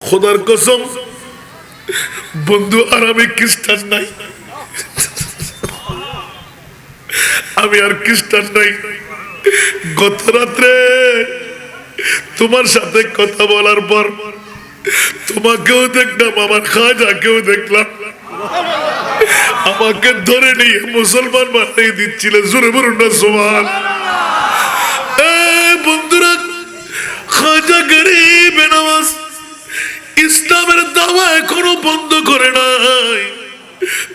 খোদার কসম বন্ধু, আর আমি খ্রিস্টান নাই, আমি আর খ্রিস্টান নাই। গত রাত্রে তোমার সাথে কথা বলার পর তোমাকেও দেখলাম, আমার খাজাকেও দেখলাম, আমাকে ধরে নিয়ে মুসলমান বানিয়ে দিচ্ছিল। জোরে বলুন না সুবহান। বন্ধুরা, খাজা গরিবে নওয়াজ ইসলামের দাওয়া এখনো বন্ধ করে নাই।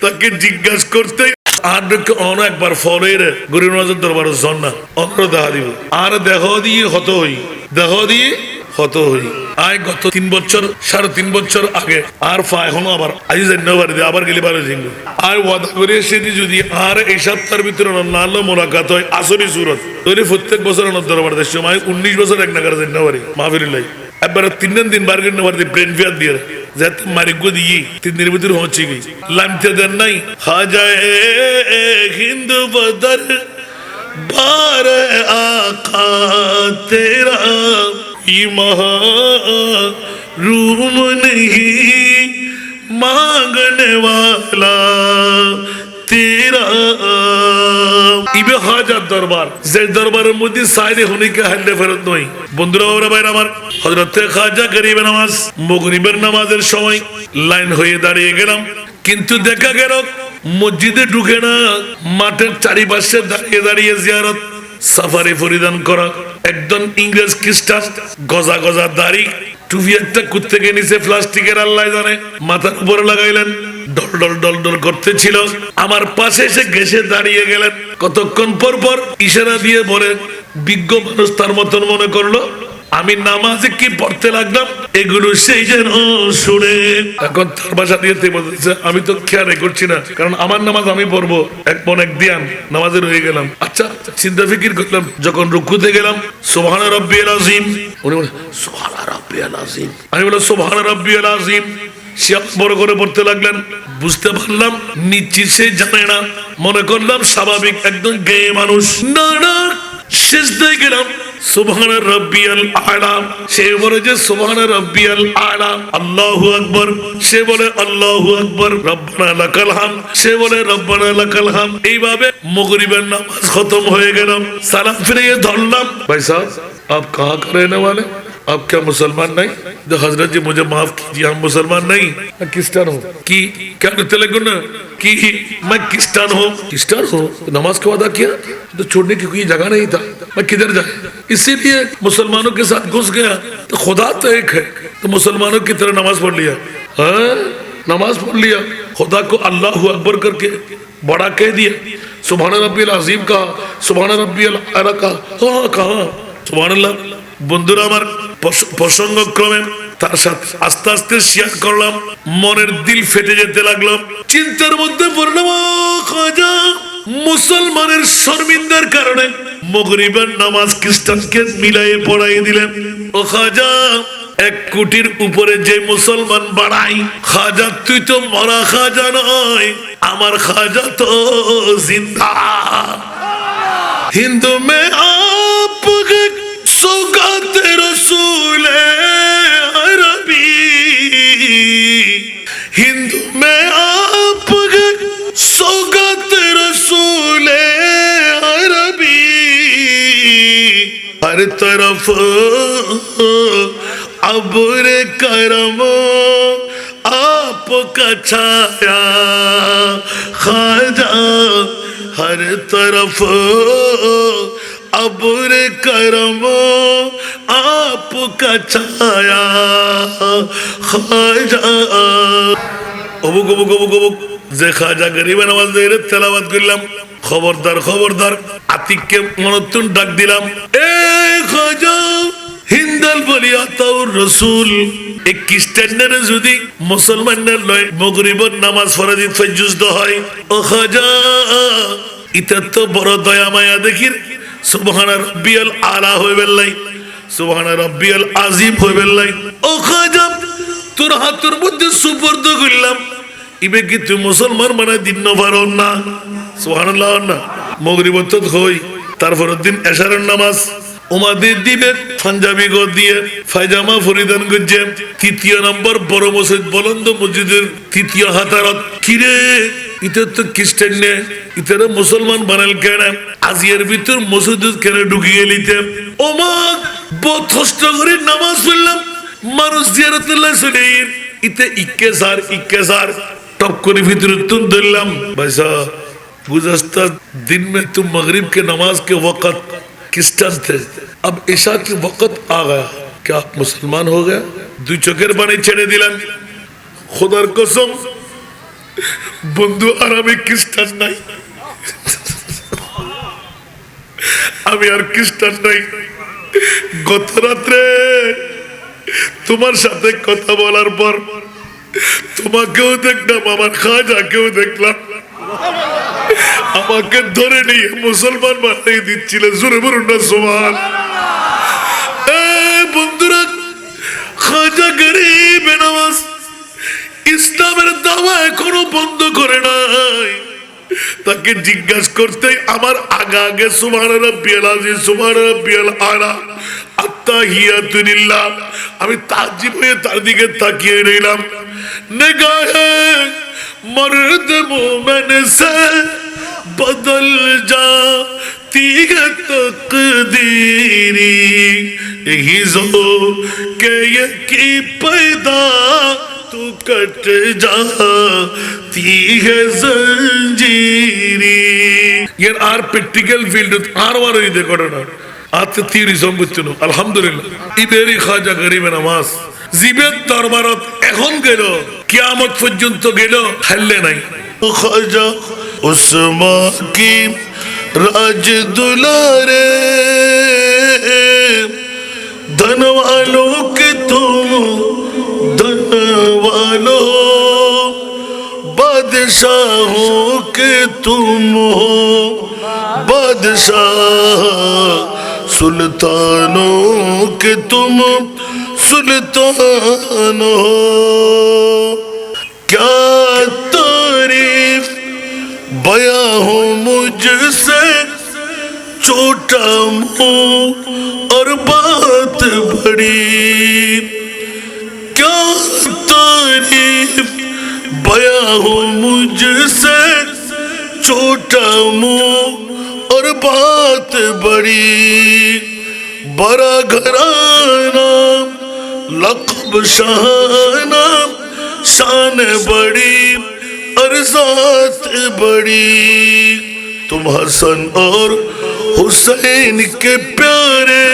তাকে জিজ্ঞাসা করতে একবার ফলের গরিব নওয়াজের দরবার শোন না, অন্য দেখা দিব আর দেহ দিয়ে হত হই, দেহ দিয়ে হত হই। আয় গত 3 বছর 3.5 বছর আগে আর এখনো আবার আজ জানুয়ারি আবার গেলে বারো জিঙ্গ আর ওয়াদা করে সেটি যদি আর এই সপ্তাহের ভিতরে নালো মোলাকাত হয় আসরি সুরত তৈরি প্রত্যেক বছর দরবার দেশ সময় 19 বছর এক নাগার জানুয়ারি মাহফিল একবার 3 দিন বার করে নেবার ব্রেন ফিয়ার দিয়ে যাতে মারিগো দিয়ে 3 দিনের ভিতরে পৌঁছে গই লামতে দেন নাই হাজায় হিন্দু বদর बार आका तेरा रूम नहीं मांगने वाला तेरा इबे हाजत दरबार जे दरबारेर मধ্যে সাইরে হনিকে হাল্লে ফেরত নই। বন্ধুরা ওরা ভাইরা আমার, হযরত খাজা গরিবে নওয়াজ মাগরিবের নামাজের সময় লাইন হয়ে দাঁড়িয়ে গেলাম, কিন্তু দেখা গেল মসজিদে ঢুকে না, মাঠের চারিপাশে দাঁড়িয়ে দাঁড়িয়ে জিয়ারত সাফারি পরিধান করা একজন ইংরেজ খ্রিস্টান, গজা গজা দাড়ি, টুপি একটা কুত্তেকে নিচে প্লাস্টিকের আল্লাহ জানে মাথার উপরে লাগাইলেন, ডল ডল ডল ডল করতেছিল। আমার পাশে এসে ঘেসে দাঁড়িয়ে গেলেন। কতক্ষণ পর পর ইশারা দিয়ে বলে, বিজ্ঞ মানুষ তার মতন মনে করলো আমি নামাজে কি পড়তে লাগলাম এগুলো সেই যেন শুনে। এখন তার ভাষা দিয়ে বলতেছে আমি তো খেয়াল করছি না, কারণ আমার নামাজ আমি পড়বো, এক মন এক দিয়ান নামাজে রয়ে গেলাম। আচ্ছা চিন্তা ফিকির করলাম, যখন রুকুতে গেলাম সুবহান রাব্বিয়াল আযীম, উনি বলে সুবহান রাব্বিয়াল আযীম, আমি বলে সুবহান রাব্বিয়াল আযীম। সে বড় করে পড়তে লাগলেন, বুঝতে পারলাম নিশ্চিত সে জানে না, মনে করলাম স্বাভাবিক একদম গেয়ে মানুষ। না না, সিজদায় গেলাম সুবহান রাব্বিয়াল আলা, সে বলে যে সুবহান রাব্বিয়াল আলা, আল্লাহু আকবার, সে বলে আল্লাহু আকবার, রব্বানা লাকাল হামদ, সে বলে রব্বানা লাকাল হামদ। এইভাবে মাগরিবের নামাজ খতম হয়ে গেল। সালাম ফিরিয়ে ধরলাম, ভাই সাহেব आप कहाँ का रहने वाले, आप क्या मुसलमान नहीं? तो हजरत जी मुझे माफ कीजिए, हम मुसलमान नहीं, मैं क्रिस्टियन हूँ। कि क्या कहते लगे ना कि मैं क्रिस्टियन हूँ, क्रिस्टियन हूँ तो नमाज का वादा किया तो छोड़ने की कोई जगह नहीं था, मैं किधर जाए, इसीलिए मुसलमानों के साथ घुस गया। तो खुदा तो एक है, तो मुसलमानों की तरह नमाज पढ़ लिया, नमाज पढ़ लिया, खुदा को अल्लाह अकबर करके बड़ा कह दिया, सुभान रब्बियल अज़ीम कहा, सुभान रब्बियल आला कहा, हाँ कहा সুবহানাল্লাহ। বন্ধুরা আমার, প্রসঙ্গক্রমে তার সাথে আস্তে আস্তে শেয়ার করলাম, মনের দিল ফেটে যেতে লাগলো, চিন্তার মধ্যে পড়লাম খাজা মুসলমানের শর্মিন্দার কারণে মাগরিবের নামাজ খ্রিস্টানকে মিলাইয়ে পড়াই দিলেন। ও খাজা, 1 কোটির উপরে যে মুসলমান বাড়াই, খাজা তুই তো মরা খাজা নয়, আমার খাজা তো জিন্দা। हिंदू में आपके सौगात रसूल अरबी, हिंदू में आपके सौगात रसूल अरबी, हर तरफ अब्र करम आपका छाया खाजा, हर तरफ अब्र करम आपका छाया खाजा। অবুক অবুক অবুক অবুক যে খাজা গরিবে নওয়াজ তেলাওয়াত করলাম, খবরদার খবরদার আতিককে মনতুন ডাক দিলাম, এ খাজা হিন্দাল বলিয়া তাওর রসুল, এক খ্রিস্টানদের যদি মুসলমানদের নয় মাগরিবের নামাজ ফরজ ফজুজদ হয়, ও খাজা এটা তো বড় দয়া মায়া দেখির, সুবহান রাব্বিয়াল আলা হইবেন লাই, সুবহান রাব্বিয়াল আযীম হইবেন লাই। ও খাজা তোর হাতের মধ্যে সুপর্দ করলাম, ইবে কি তুই মুসলমান মানে দিন পারো না? সুবহানাল্লাহ না, মাগরিব তো হই, তারপরের দিন এশারের নামাজ, উমাদের দিবে পাঞ্জাবি গো দিয়ে ফায়জামা পরিধান করছে। তৃতীয় নম্বর বড় মসজিদ বলন্দ মসজিদের তৃতীয় হাতারত। কিরে ইতার তো খ্রিস্টান নে, ইতারা মুসলমান বানাল কেন? আজিয়ার ভিতর মসজিদ কেন ঢুকিয়ে গেলিতে? ওমা বহুত কষ্ট করে নামাজ পড়লাম, মানুষ জিয়ারতুল্লাহ চলে ইতে ইক্কে সার টপ করে ভিতরে তুম ধরলাম। ভাইসা गुज़श्ता दिन में तुम मगरिब के नमाज के वक़्त क्रिश्चियन थे, अब ईशा के वक़्त आ गया, क्या आप मुसलमान हो गए? दु चोखेर पानी छेड़े दिलाम। खुदार कसम बंधु और আমি খ্রিস্টান নাই, আমি আর খ্রিস্টান নাই। গত রাত্রে তোমার সাথে কথা বলার পর তোমাকেও দেখলাম, আমার খাজাকেও দেখলাম, আমাকে ধরে নিয়ে মুসলমান বানিয়ে দিচ্ছিল। জোরে বলুন না সুবহান। বন্ধুরা, খাজা গরিব নওয়াজ ইসলামের দাওয়া এখনো বন্ধ করে নাই। তাকে জিজ্ঞাসা করতে আমার আগে সুবহান রাব্বিয়াল আযীম, সুবহান রাব্বিয়াল আলা, আত্তাহিয়াতু লিল্লাহ। আমি তাজ্জুব হয়ে তার দিকে তাকিয়ে রইলাম। নিগাহে मर्द मोमन से बदल जाती है तकदीरी, यही जो के की पैदा तू कट जाती है जंजीरी। ये आर प्रैक्टिकल फील्ड आर वारो ये देखो ना आते तीरी संबुच्चनो अल्हम्दुलिल्लाह इबेरी खाजा गरीब नमाज জিবের দরবারত এখন গেল, কিয়ামত পর্যন্ত গেল, হারলে নাই। খাজা উসমা কি রাজ দুলারে ধন वालों के तुम धन वालों, बादशाहों के तुम हो बादशाह, सुल्तानों के तुम सुल्तान हो। क्या तारीफ बयां हो मुझसे, छोटा मुंह और बात बड़ी। क्या तारीफ बयां हो मुझसे, छोटा मुंह और बात बड़ी। बड़ा घराना लक़ब शाना, शान बड़ी और ज़ात बड़ी। तुम हसन और हुसैन के प्यारे,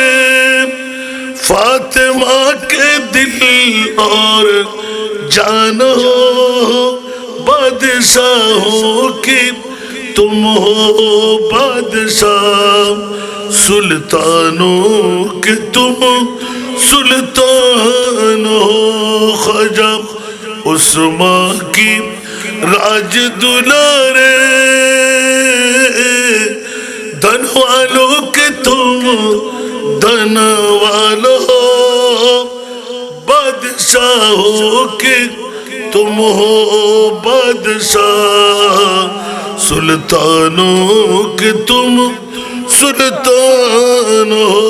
फातिमा के दिल और जान हो, बादशाहों की तुम हो बादशाह, सुल्तानों के तुम सुल्तान हो। ख्वाजा उस्मा की राज दुलारे, धन वालों के तुम धन वालों, बादशाहों के तुम हो बादशाह, सुल्तानों के तुम सुल्तान हो।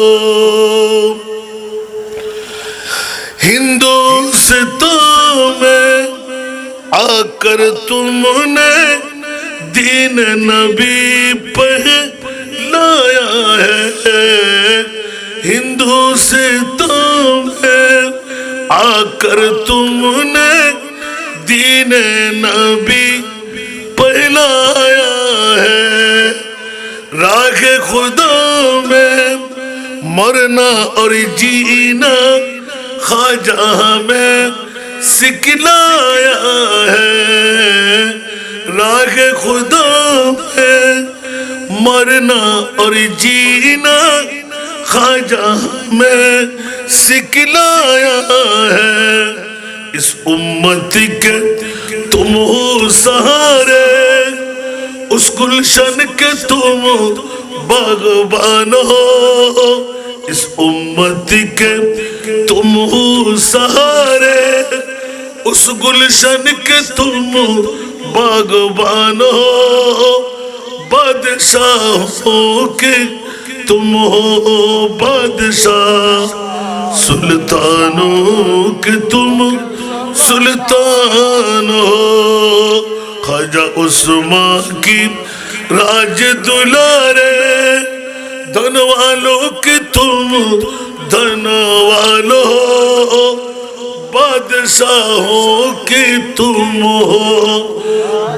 हिंदुस्तान में आकर तुमने दीन नबी पहनाया है, हिंदुस्तान में आकर तुमने दीन नबी पहनाया है। राह खुदा में मरना और जीना ख्वाजा में सिखलाया है। राह खुदा में मरना और जीना ख्वाजा में सिखलाया है। इस उम्मत के तुम हो सहारे, उस गुलशन के तुम बागबान हो। इस उम्मत के तुम हो सहारे, उस गुलशन के तुम बागबान हो। बादशाहों के तुम हो बादशाह, सुल्तानों के तुम सुल्तान हो। ख्वाजा उस्मान की राज दुलारे, धन वालों के तुम धन वालो हो, बादशाहों के तुम हो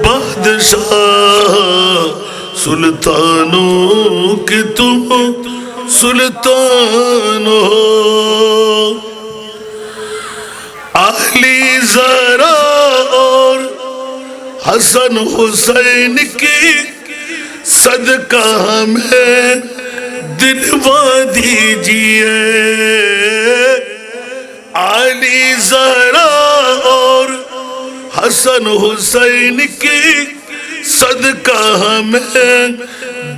बादशाह, सुल्तानों के तुम सुल्तान हो। अली ज़रा और हसन हुसैन की सदका हमें दिलवा दीजिए। अली ज़रा और हसन हुसैन की सदका हमें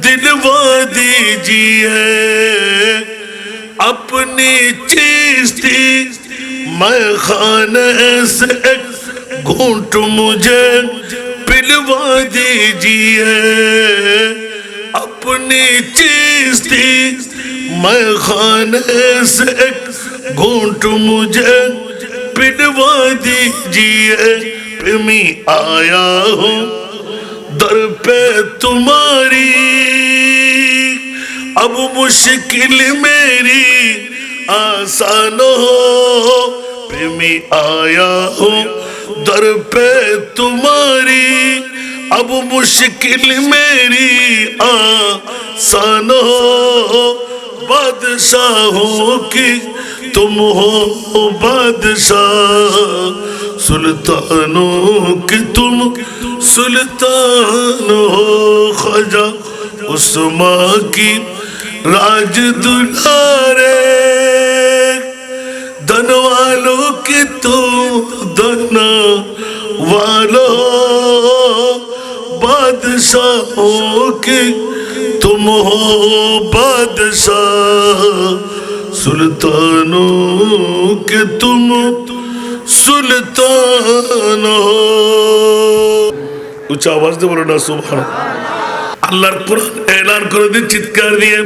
दिलवा दीजिए। अपनी चिश्ती मैं खाने से एक घूंट मुझे पिलवा दीजिए। अपनी चिश्ती मैं खाने से एक घूंट मुझे पिलवा दीजिए। मैं आया हूँ दर पे तुम्हारी, अब मुश्किल मेरी आसान हो। मैं आया हूँ दर पे तुम्हारी, अब मुश्किल मेरी आसान हो। बादशाहों की तुम हो बादशाह, सुल्तानों की तुम सुल्तान हो। ख्वाजा उस्मान की राज दुलारे, धन वालों की तुम धन वालो, बादशाहों की तुम हो बादशाह, सुल्तानों के तुम सुल्तान हो। উচ্চ আওয়াজ দিয়ে বলো না সুবহান। আল্লাহর কোরআন এলান করে দিয়ে চিৎকার দিয়ে,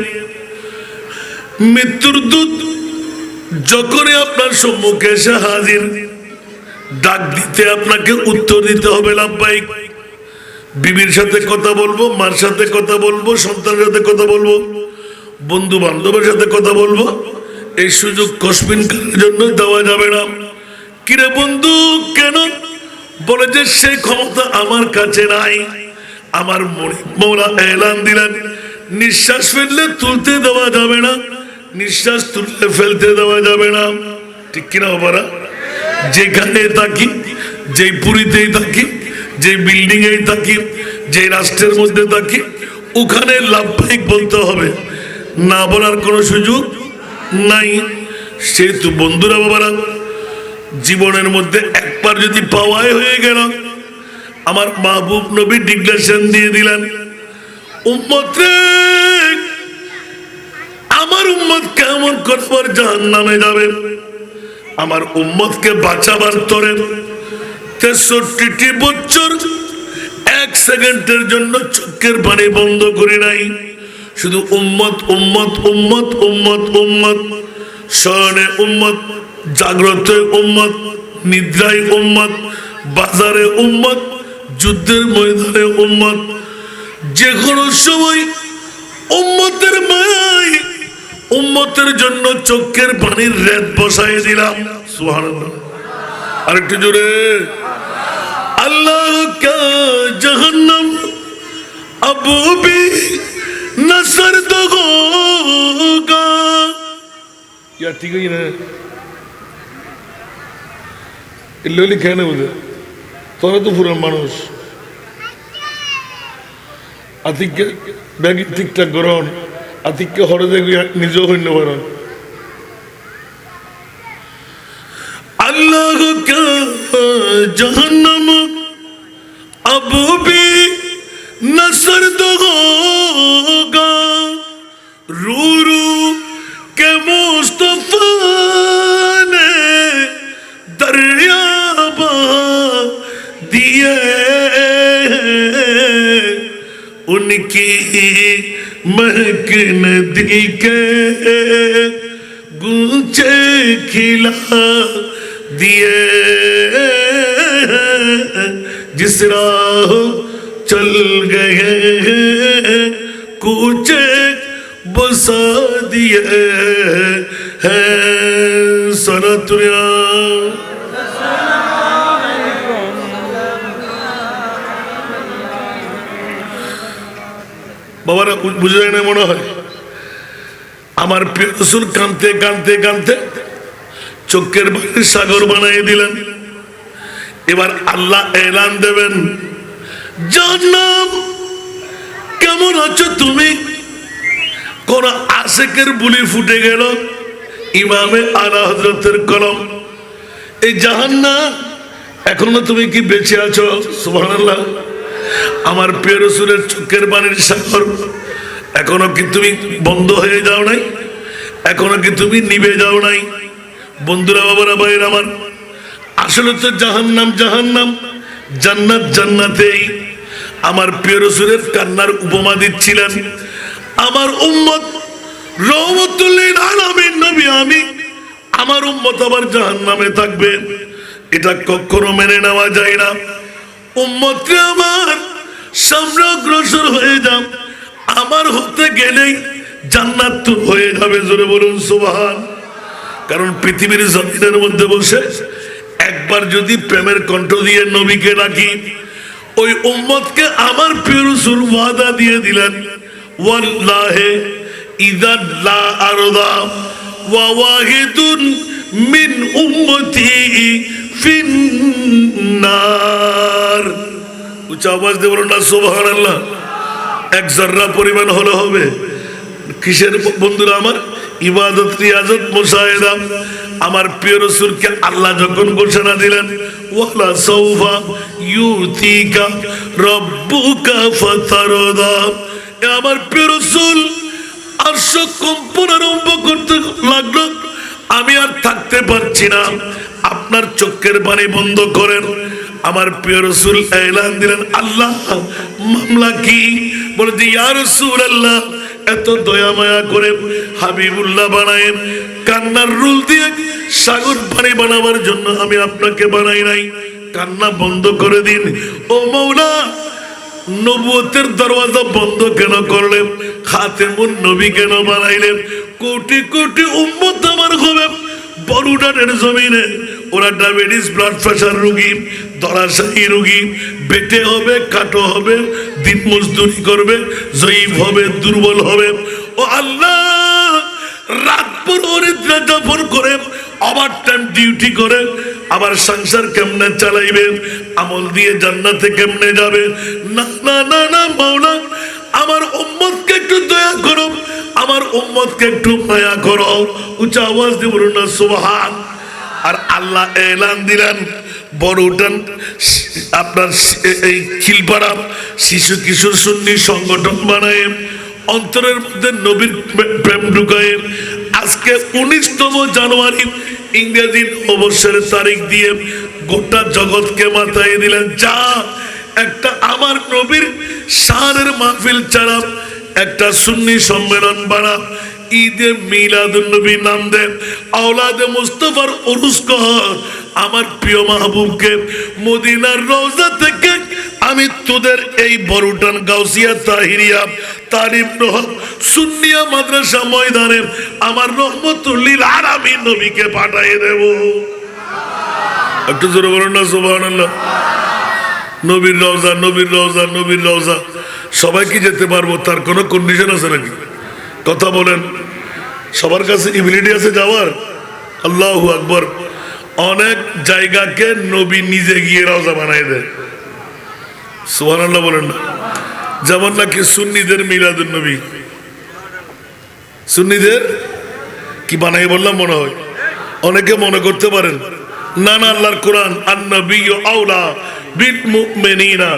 মৃত্যুর দূত যখনই আপনার সম্মুখে এসে হাজির, ডাক দিতে আপনাকে উত্তর দিতে হবে লাব্বাইক। বিবির সাথে কথা বলবো, মার সাথে কথা বলবো, সন্তানের সাথে কথা বলবো, বন্ধু বান্ধবের সাথে কথা বলবো, এই সুযোগ কসমিনকালের জন্য দেওয়া যাবে না। কিরে বন্ধু কেন? বলে যে সেই ক্ষমতা আমার কাছে নাই। আমার মৌলা এলান দিলেন, নিঃশ্বাস ফেললে তুলতে দেওয়া যাবে না, নিঃশ্বাস তুললে ফেলতে দেওয়া যাবে না। ঠিক কিনা বাবারা? যেখানে থাকি, যেই পুরীতেই থাকি, যে বিল্ডিং এ থাকি, যে রাষ্ট্রের মধ্যে থাকি, ওখানে লাভবাহিক বলতে হবে, না বলার কোনো সুযোগ নাই। সেহেতু বন্ধুরা বাবারা, জীবনের মধ্যে একবার যদি পাওয়াই হয়ে গেল, আমার মাহবুব নবী ডিক্লারেশন দিয়ে দিলেন, উম্মত রে, আমার উম্মত কেমন করবার জাহান্নামে যাবে, আমার উম্মতকে বাঁচাবার তরে 63টি বছর 1 সেকেন্ডের জন্য চোখের পানি বন্ধ করি নাই। শুধু উম্মত উম্মত উম্মত উম্মত উম্মত, শয়নে উম্মত, জাগ্রত উম্মত, নিদ্রায় উম্মত, বাজারে উম্মত, যুদ্ধের ময়দানে উম্মত। যে কোনো সময় উম্মতের মায় উম্মতের জন্য চোখের পানির রেত বসাই দিলাম। সুবহানাল্লাহ। আরেকটু জোরে। আল্লাহ কা জাহান্নাম আবু বি নসর তো হোগা। ইয়ার ঠিক है ना? এগুলো লিখে না বুঝে, তোরা তো পুরান মানুষ, আতিককে ব্যাগ ঠিকঠাক করন, আতিককে হরে দেখবি নিজেও হইন্য পারেন। আল্লাহ কা জাহান্নাম আবু বি নসর তো হোগা, रू रू के मुस्तफा ने दरिया बहा दिए, उनकी महक नदी के गूंचे खिला दिए जिस राह चल गए कूचे बसा दिए हैं सनतुया বাবারা বুঝে যায় না মনে হয় আমার প্রিয় রাসূল কাঁদতে কাঁদতে কাঁদতে চোখের পানির সাগর বানিয়ে দিলেন এবার আল্লাহ এলান দেবেন জাহান্নাম কেমন আছো তুমি কোন আশিকের বুলি ফুটে গেল ইমামে আলা হযরতের কলম এই জাহান্নাম এখনো তুমি কি বেঁচে আছো সুবহানাল্লাহ আমার প্রিয় রাসূলের চোখের পানির সাগর এখনো কি তুমি বন্ধ হয়ে যাও নাই এখনো কি তুমি নিভে যাও নাই বন্ধুরা বাবারা ভাইরা আমার আসলে তো জাহান্নাম জাহান্নাম জান্নাত জান্নাতেই আমার প্রিয় রাসূলের কান্নার উপমা দিচ্ছিলেন আমার উম্মত রহমতুল লিল আলামিন নবী আমি আমার উম্মত আবার জাহান্নামে থাকবে এটা কখনো মেনে নেওয়া যায় না উম্মত আমার সামনে অগ্রসর হয়ে যাও আমার হতে গেলেই জান্নাত তো হয়ে যাবে জোরে বলুন সুবহান কারণ পৃথিবীর জমিনের মধ্যে বসে একবার যদি প্রেমের কণ্ঠ দিয়ে নবীকে রাখি ওই উম্মতকে আমার প্রিয় রাসূল ওয়াদা দিয়ে দিলেন ওয়াল্লাহি ইযা লা আরদা ওয়া ওয়াহিদুন মিন উম্মতি ফিন্নার উচ্চ আওয়াজ দিয়ে বলুন না সুবহানাল্লাহ এক যারা পরিমাণ হলে হবে কিসের বন্ধুরা আমার ইবাদত রিয়াজত মুশাহিদা আমার প্রিয় রাসূলকে আল্লাহ যখন ঘোষণা দিলেন ওয়ালা সাউফা ইউতিকা রাব্বুকা ফাতারদা আমার প্রিয় রাসূল আরশ কম্পন আরম্ভ করতে লাগলো আমি আর থাকতে পারছি না আপনার চোখের পানি বন্ধ করেন আমার প্রিয় রাসূল এলান দিলেন আল্লাহ মামলা কি বলে যে ইয়া রাসূলুল্লাহ এত দয়া মায়া করে হাবিবুল্লাহ বানায় কান্নার রুল দিয়ে সাগর পানি বানাবার জন্য আমি আপনাকে বানাই নাই কান্না বন্ধ করে দিন ও মাওলা নবুয়তের দরওয়াজা বন্ধ কেন করলেন খাতেমুন নবী কেন বানাইলেন কোটি কোটি উম্মত আমার হবে বড়ুডানের জমিনে ওরা ডায়াবেটিস ব্লাড প্রেসার রোগী ধরাশায়ী রোগী বেটে হবে কাটো হবে দিন মজদুরি করবে জয়ীফ হবে দুর্বল হবে ও আল্লাহ রাতভর অনিদ্রা যাপন করে ওভার টাইম ডিউটি করে আবার সংসার কেমনে চালাইবে আমল দিয়ে জান্নাতে কেমনে যাবে না না না না মাওলা আমার উম্মতকে একটু দয়া করো আমার উম্মতকে একটু মায়া করো উচ্চ আওয়াজ দিয়ে বলুন না সুবহান আর আল্লাহ এলান দিলেন বড় উঠান আপনার এই খিলপাড়া শিশু কিশোর সুন্নি সংগঠন বানায় অন্তরের মধ্যে নবীর প্রেম ঢুকায় আজকে 19তম জানুয়ারি ইংরেজি অবসরের তারিখ দিয়ে গোটা জগৎকে মাথায় দিলেন যা একটা আমার নবীর শানের মাহফিল ছাড়া একটা সুন্নি সম্মেলন বানা ঈদে মিলাদুন নবী নাম দেন আওলাদে মুস্তাফার উরুস কর আমার প্রিয় মাহবুবকে মদিনার রওজা থেকে আমি তোদের এই বড়ুটান গাউসিয়া তাহিরিয়া তালিম রহব সুন্নিয়া মাদ্রাসা ময়দানে আমার রহমতুল লিল আলামিন নবীকে পাঠিয়ে দেব একটু জোরে বলুন না সুবহানাল্লাহ নবীর রওজা নবীর রওজা নবীর রওজা সবাই কি যেতে পারবো তার কোনো কন্ডিশন আছে নাকি কথা বলেন সবার কাছে এবিলিটি আছে যাওয়ার আল্লাহু আকবার অনেক জায়গাকে নবী নিজে গিয়ে রওজা বানায় দেয় সুবহানাল্লাহ বলেন না যেমন নাকি সুন্নিদের মিলাদুন নবী সুন্নিদের কি বানাই বললাম মনে হয় অনেকে মনে করতে পারেন না না আল্লাহর কোরআন আন-নাবিয়্যু আওলা বিল মুমিনিনা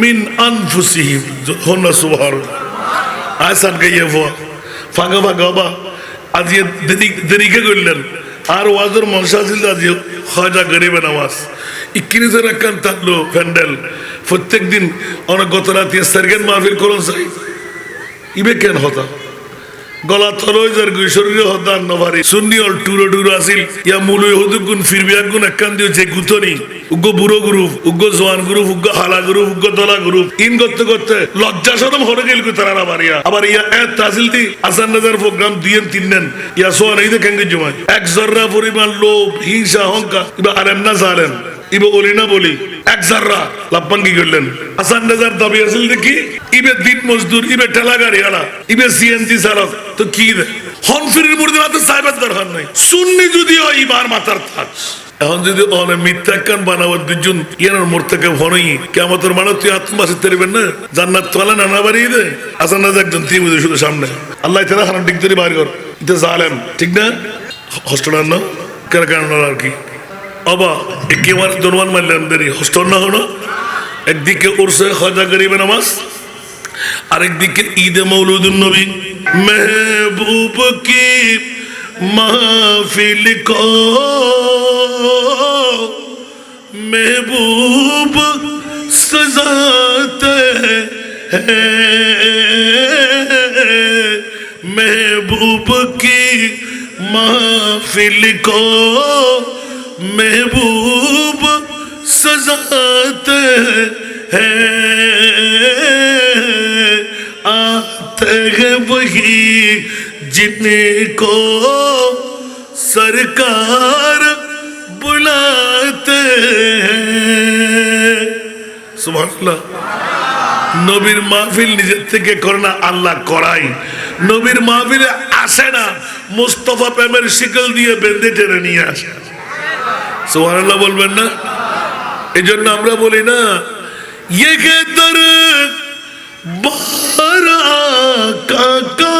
মিন আনফুসিহিম যখন সুবহানাল্লাহ আসান গাইয়া ফাঁকা ফাঁকা বা আজ দেরি কে করলেন আর ওয়াজের মনসা ছিল আজি খাজা গরিবে নামাজ ইকিনিতে রাখান থাকলো প্যান্ডেল প্রত্যেক দিন অনেক গত রাতে সার্গেন মাহফিল করুন চাই ইবে কেন হতা গলা থরই যার শরীরে হদান নভারি সুন্নি অল টুরো টুরো আসিল ইয়া মুলুই হদুগুন ফিরবিয়া গুন একখান দিও যে গুতনি উগ্গ বুড়ো গ্রুপ উগ্গ জোয়ান গ্রুপ উগ্গ হালা গ্রুপ উগ্গ দলা গ্রুপ ইন করতে করতে লজ্জা শরম হরে গেল কো তারা বাড়িয়া আবার ইয়া এত তাসিল দি আসান নজর প্রোগ্রাম দিয়েন তিননেন ইয়া সোয়া নাই দেখেন কে জমা এক জররা পরিমাণ লোভ হিংসা অহংকার ইবা আরেম না জারেন ইবে বলি না বলি এক জাররা লাপ্পান কি করলেন আসান নজর দাবি আসিল দেখি ইবে দিন মজদুর ইবে ঠেলা গাড়ি আলা ইবে সিএনজি চালক তো কি দে হনফিরের মুর্দে মাত্র সাহেবের দরকার নাই সুন্নি যদি হয় ইবার মাথার থাক এখন যদি অনেক মিথ্যা কান বানাবার দুজন ইয়ানোর মোর্তাকে ভনই কেমতের মানুষ তুই আত্মবাসী তেরবেন না জান্নাত তোলা নানা বাড়িয়ে দে আসান নজর একজন তিন শুধু সামনে আল্লাহ তালা হারাম ঠিক তৈরি বার কর এটা জালেম ঠিক না হস্টেল না কেন কেন আর কি অবা একেবারে দরমান মারলেন দেরি হস্টেল না হলো একদিকে উরসে খাজা গরিবে নামাজ আরেকদিকে ঈদে মৌলুদুন নবী महबूब की महफिल को महबूब सजाते हैं महबूब की महफिल को महबूब सजाते हैं आते हैं वही जिनको सरकार बुलाते हैं सुभानअल्लाह নবীর মাহফিল নিজের থেকে করে না আল্লাহ করাই নবীর মাহফিলে আসে না মুস্তাফা প্রেমের শিকল দিয়ে বেঁধে টেনে নিয়ে আসে সুবহানাল্লাহ বলবেন না এজন্য আমরা বলি না ये के दर बारा काका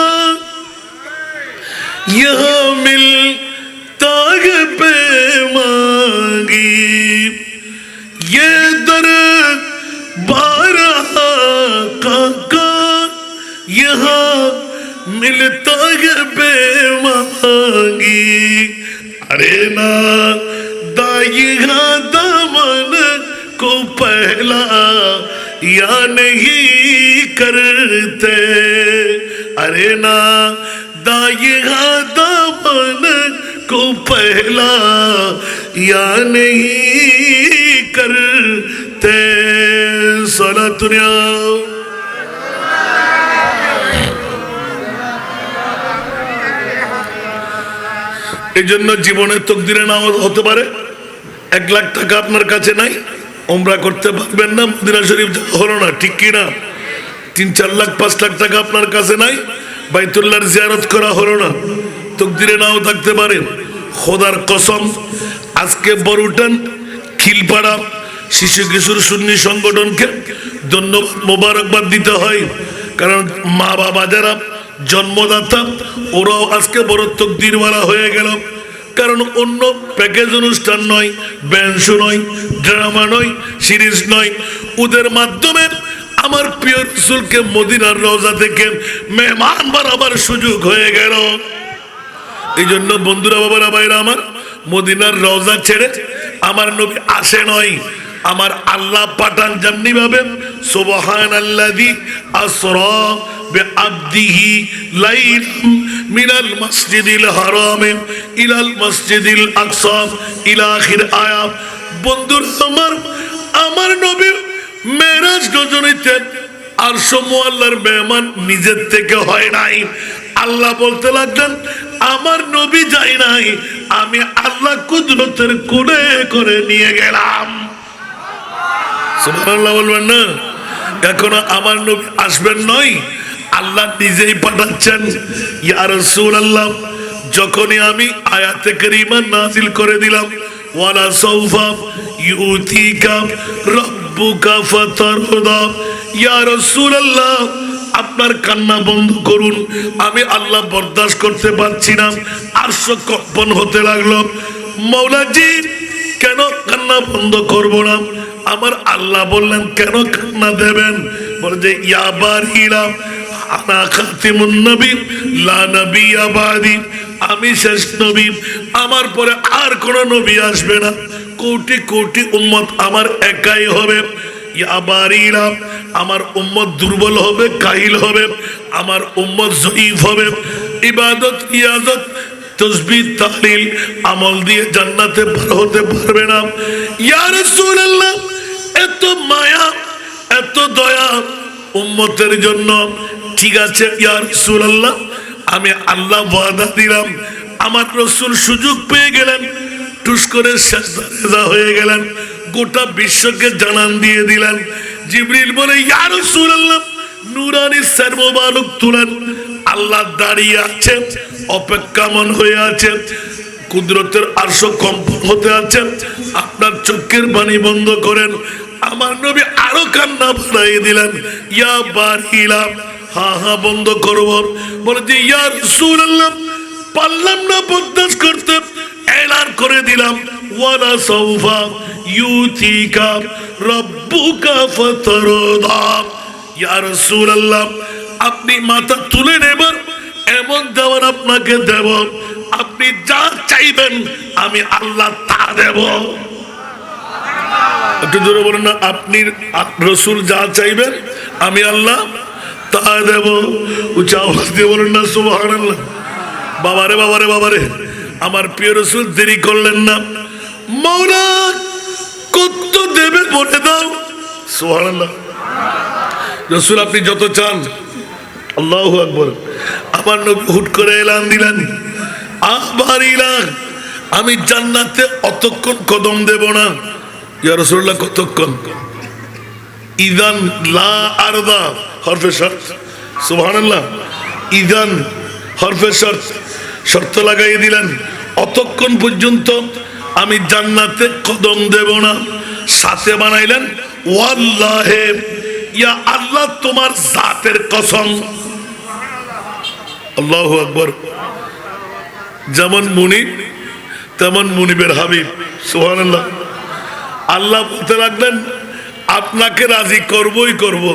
यहाँ मिलता है पे मांगी ये दर बारा काका यहाँ मिलता है पे मांगी अरे ना दाएगा दामन को पहला या नहीं करते अरे ना दाएगा दामन को पहला या नहीं करते सलातुनिया এই জন্য জীবনের তকদিরে না হতে পারে 1 লাখ টাকা আপনার কাছে নাই উমরা করতে পারবেন না মদিনা শরীফ হলো না ঠিক কি না 3-4 লাখ 5 লাখ টাকা আপনার কাছে নাই বাইতুল্লাহর জিয়ারত করা হলো না তকদিরে নাও থাকতে পারে খোদার কসম আজকে বড়ুটান খিলপাড়া শিশু কিশোর সুন্নি সংগঠনকে ধন্যবাদ মোবারকবাদ দিতে হয় কারণ মা বাবা যারা জন্মদাতা ওরাও আজকে বড় তকদিরওয়ালা হয়ে গেল কারণ অন্য প্যাকেজ অনুষ্ঠান নয় ব্যান্ড নয় ড্রামা নয় সিরিজ নয় ওদের মাধ্যমে আমার প্রিয় রাসূলকে মদিনার রওজা থেকে মেহমান বানাবার সুযোগ হয়ে গেল এই জন্য বন্ধুরা বাবারা ভাইরা আমার মদিনার রওজা ছেড়ে আমার নবী আসে নয় আমার আল্লাহ পাঠান যেমনি ভাবে সুবহানাল্লাযী আসরা বিআবদিহি লাইলাম মিনাল মাসজিদিল হারাম ইলাল মাসজিদিল আকসা ইলা আখির আয়াত বন্ধুরা আমার নবী মেরাজ গজনীতে আরশ মুআল্লার মেহমান নিজের থেকে হয় নাই আল্লাহ বলতে লাগলেন আমার নবী যাই নাই আমি আল্লাহ কুদরতের কোলে করে নিয়ে গেলাম সুবহানাল্লাহ বলবেন না এখনো আমার নবী আসবেন নয় আল্লাহ নিজেই পাঠাচ্ছেন ইয়া রাসূলুল্লাহ যখনই আমি আয়াতে কারিমা নাযিল করে দিলাম ওয়ালা সাউফা ইউতিকা রাব্বুকা ফাতারদা ইয়া রাসূলুল্লাহ আপনার কান্না বন্ধ করুন আমি আল্লাহ বরদাস্ত করতে পারছি না আরশ কম্পন হতে লাগলো মাওলাজি কেন কান্না বন্ধ করব না আমার আল্লাহ বললেন কেন কান্না দেবেন বলে যে ইয়া বারিরা আনা খাতিমুন নবী লা নবিয়্যা বাদি, আমি শেষ নবী, আমার পরে আর কোন নবী আসবে না, কোটি কোটি উম্মত আমার একাই হবে। ইয়া বারিলা, আমার উম্মত দুর্বল হবে, কাহিল হবে, আমার উম্মত জয়ীফ হবে, ইবাদত ইয়াজত তসবিহ তাহলিল আমল দিয়ে জান্নাতে পার হতে পারবে না। ইয়া রাসূলুল্লাহ, এত মায়া এত দয়া উম্মতের জন্য, ঠিক আছে ইয়া রাসূলুল্লাহ, আমি আল্লাহ ওয়াদা দিলাম। আমার রাসূল সুযোগ পেয়ে গেলেন, টুস করে সাজদা হয়ে গেলেন, গোটা বিশ্বকে জানান দিয়ে দিলেন। জিবরিল বলে ইয়া রাসূলুল্লাহ, নূরানি সর মোবারক তুলেন। আল্লাহ দাঁড়িয়ে আছে, অপেক্ষামান হয়ে আছে, কুদরতের আরশ কম্পন হতে আছে, আপনার চোখের পানি বন্ধ করেন। আমার নবী আরো কান্না বাড়াই দিলেন, ইয়া বারিলা, হা হা বন্ধ করব। বলে যে ইয়া রাসূলুল্লাহ, পারলাম না বরদাস্ত করতে, এলান করে দিলাম, ওয়ালা সাউফা ইউতিকা রাব্বুকা ফাতারদা। ইয়া রাসূলুল্লাহ, আপনি মাথা তুলে নেবেন, এমন দেওয়ার আপনাকে দেব, আপনি যা চাইবেন আমি আল্লাহ তা দেব। একটু জোরে বলেন না, আপনি রাসূল যা চাইবেন আমি আল্লাহ তা দেব। উচ্চ আওয়াজ দিয়ে বলেন না সুবহানাল্লাহ। বাবারে বাবারে বাবারে, আমার প্রিয় রাসূল দেরি করলেন না, মওলা কত দেবে বলে দাও। সুবহানাল্লাহ। রাসূল আপনি যত চান। আল্লাহু আকবার। আমার নবী হুট করে এলান দিলেন, আবারিলা, আমি জান্নাতে অতক্ষণ কদম দেব না। ইয়া রাসূলুল্লাহ, কতক্ষণ? ইদান লা আরদা, হরফে শর্ত। সুবহানাল্লাহ। ইদান হরফে শর্ত, শর্ত লাগাই দিলেন, অতক্ষণ পর্যন্ত আমি জান্নাতে কদম দেব না। সাথে বানাইলেন ওয়াল্লাহে, ইয়া আল্লাহ তোমার জাতের কসম। আল্লাহু আকবার। যেমন মুনিব তেমন মুনিবের হাবিব। সুবহানাল্লাহ। আল্লাহ বলতে লাগলেন আপনাকে রাজি করবই করব।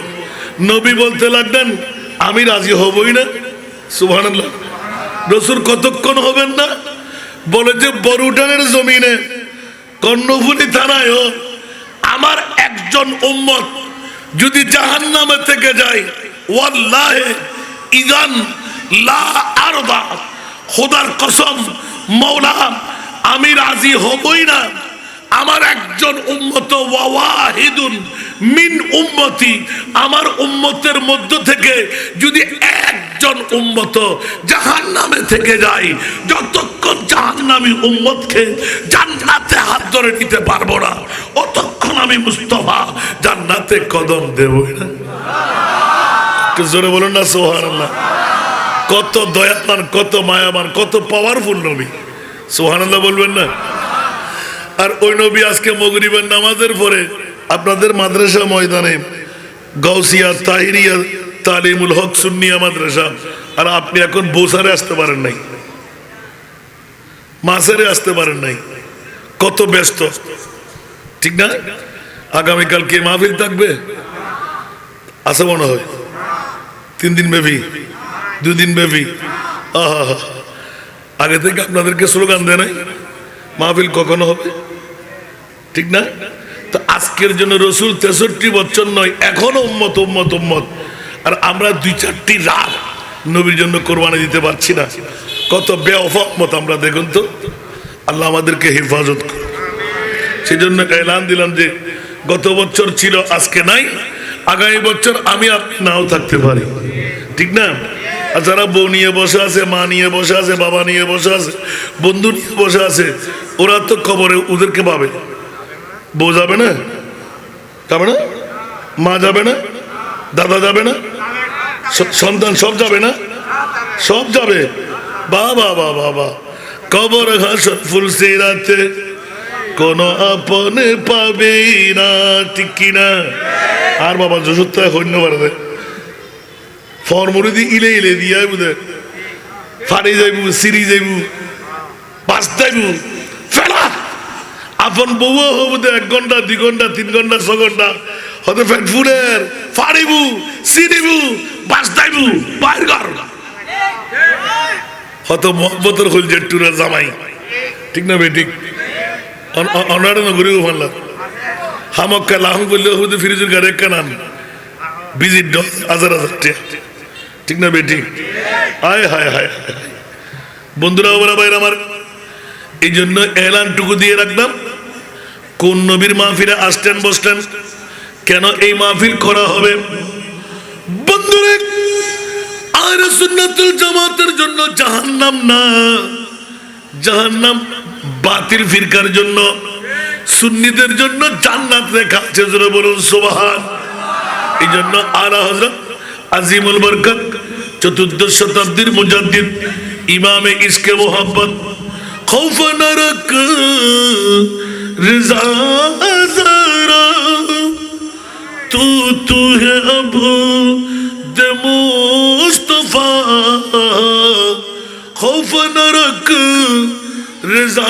নবী বলতে লাগলেন আমি রাজি হবই না। সুবহানাল্লাহ। রাসূল কতক্ষণ হবেন না? বলে যে বরুডানের জমিনে কর্ণফুলী থানায় আমার একজন উম্মত যদি জাহান্নামে থেকে যায়, ওয়াল্লাহি ইযান লা আরদা, খোদার কসম মওলা আমি রাজি হবই না। আমার একজন উম্মত ওয়াহিদুন মিন উম্মতি, আমার উম্মতের মধ্য থেকে যদি একজন উম্মত জাহান্নামে থেকে যায়, যতক্ষণ জাহান্নামী উম্মতকে জান্নাতে হাত ধরে নিতে পারবো না, অতক্ষণ আমি মুস্তাফা জান্নাতে কদম দেবই না। জোরে বলুন না সুবহানাল্লাহ। কত দয়াবান, কত মায়াবান, কত পাওয়ারফুল নবী। সুবহানাল্লাহ বলবেন না? আর ওই নবী আজকে মাগরিবের নামাজের পরে আপনাদের মাদ্রাসা ময়দানে গাউসিয়া তাহিরিয়া তালিমুল হক সুন্নিয়া মাদ্রাসা, আর আপনি এখন বোসারে আসতে পারেন নাই, মাসেরে আসতে পারেন নাই, কত ব্যস্ত, ঠিক না? আগামীকাল কি মাহফিল থাকবে? আছে মনে হয় 3 দিন ব্যাপী, 2 দিন ব্যাপী। আহা, আগে থেকে আপনাদেরকে স্লোগান দেয় নাই মাহফিল কখনো হবে, ঠিক না? তো আজকের জন্য রাসূল 63 বছর নয়, এখনো উম্মত উম্মত উম্মত, আর আমরা 2-4টি রাত নবীর জন্য কোরবানি দিতে পারছি না। কত বেওফা উম্মত আমরা, দেখুন তো। আল্লাহ আমাদেরকে হেফাজত করুন। সেই জন্য এলান দিলাম যে গত বছর ছিল, আজকে নাই, আগামী বছর আমি আপনি নাও থাকতে পারি, ঠিক না? আর যারা বউ নিয়ে বসে আছে, মা নিয়ে বসে আছে, বাবা নিয়ে বসে আছে, বন্ধু নিয়ে বসে আছে, ওরা তো কবরে ওদেরকে পাবে। বউ যাবে না, যাবে না, মা যাবে না, দাদা যাবে না, সন্তান সব যাবে না, সব যাবে। বাবা বাবা বাবা, কবর ঘাসর ফুল সিরাতে কোন আপনে পাবে না, ঠিক কিনা? আর বাবা যশোরটায় ধন্যবাদ দেয় ফরমুরি ইলে ইলে দিয়া বুঝে ফাড়ি যাইব, সিঁড়ি যাইব, বাস যাইব, ফেলা আপন বউ হবু 1 ঘন্টা 2 ঘন্টা 3 ঘন্টা 6 ঘন্টা হয়তো ফ্যাট ফুডের ফাড়িবু সিনিবু বাস্তাইবু বাইর কর হয়তো মোহাম্মতের হল জেট্টুরা জামাই ঠিক না বেঠিক অনারে না ঘুরে ভাল্লা হামক্কা লাহং বললে হয়তো ফিরিজুর গাড়ি কানান ভিজিট হাজার হাজার ঠিক না বেঠিক হায় হায় হায় বন্ধুরা ওরা বাইরে আমার এই জন্য এলানটুকু দিয়ে রাখলাম কোন নবীর মাহফিলে আসতেন বসতেন কেন এই মাহফিল করা হবে বন্ধুরা আহলে সুন্নাতুল জামাতের জন্য জাহান্নাম না জাহান্নাম বাতিল ফিরকার জন্য সুন্নিদের জন্য জান্নাত লেখা আছে জোরে বলুন সুবহান এই জন্য আলা হযরত আজিমুল বরকত চতুর্দশ শতাব্দীর মুজাদ্দিদ ইমামে ইশকে মোহাব্বত खौफ न रख रज़ा ज़रा तू है अब दे मुस्तफा खौफ न रख रज़ा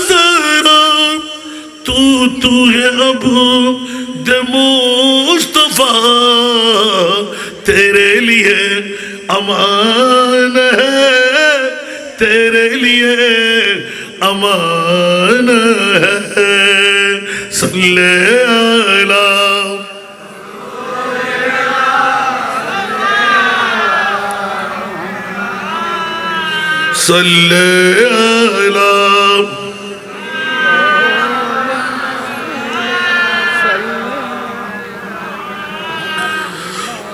ज़रा तू है अब दे मुस्तफा तेरे लिए अमान है तेरे लिए अमान है सल्ले अला सल्ले अला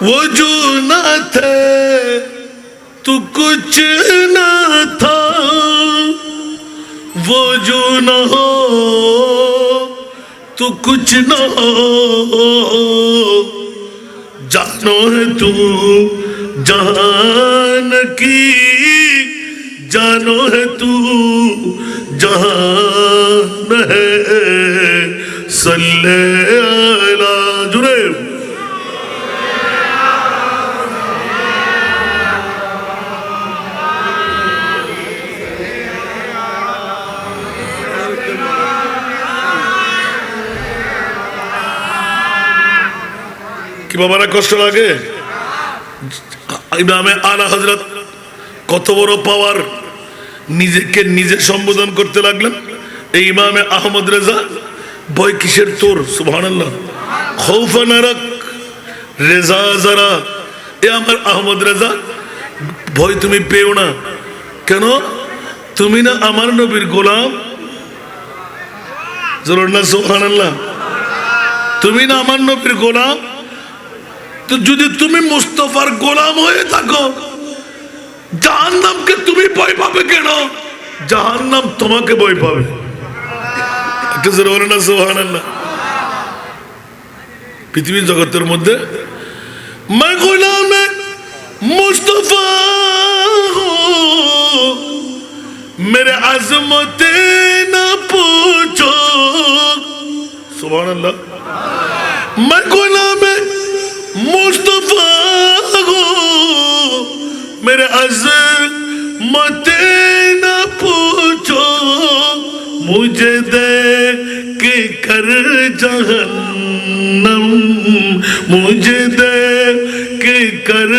वो जो न थे तू कुछ न था वो जो न हो तो कुछ न हो जानो है तू जहान की जानो है तू जहान है सल्ले अला जुरे বাবারা কষ্ট লাগে ইমামে আলা হযরত কত বড় পাওয়ার নিজেকে নিজে সম্বোধন করতে লাগলেন এই ইমামে আহমদ রেজা ভয় কিসের তোর সুবহানাল্লাহ খৌফ না রাখ রেজা যারা এ আমার আহমদ রেজা ভয় তুমি পেও না কেন তুমি না আমার নবীর গোলাম জোরে না সুবহানাল্লাহ তুমি না আমার নবীর গোলাম তো যদি তুমি মুস্তাফার গোলাম হয়ে থাকো জাহান্নামকে তুমি ভয় পাবে কেন জাহান্নাম তোমাকে ভয় পাবে একটু জোরে বলেন না সুবহানাল্লাহ পৃথিবীর জগতের মধ্যে मैं गुलाम मुस्तफा हूं मेरे अजमत न पूछो सुभान अल्लाह मैं गुलाम मुस्तफा हूं मेरे अजमत न पूछो मुझे देख के कर जहन्नम मुझे देख के कर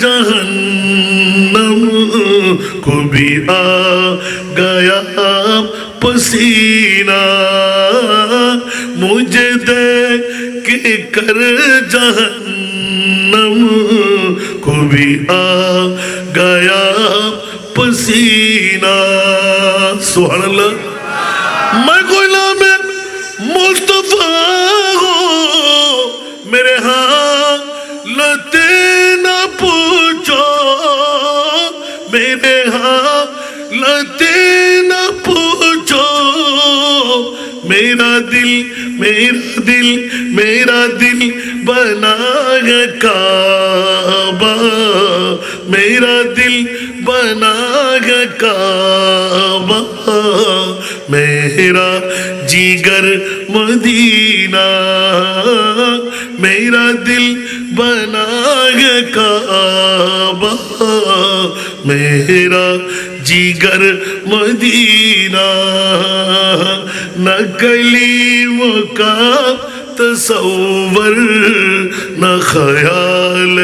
जहन्नम को भी आ गया पसीना मुझे देख के कर जहन्नम को भी आ गया पसीना सुभान अल्लाह मैं गुलाम मुस्तफा हूं मेरे हालत न पूछो मेरे हालत न पूछो मेरा दिल बना है काबा मेरा दिल बना है काबा मेरा जिगर मदीना मेरा दिल बना है काबा मेरा जिगर मदीना न कलीमों का तसव्वुर न ख्याल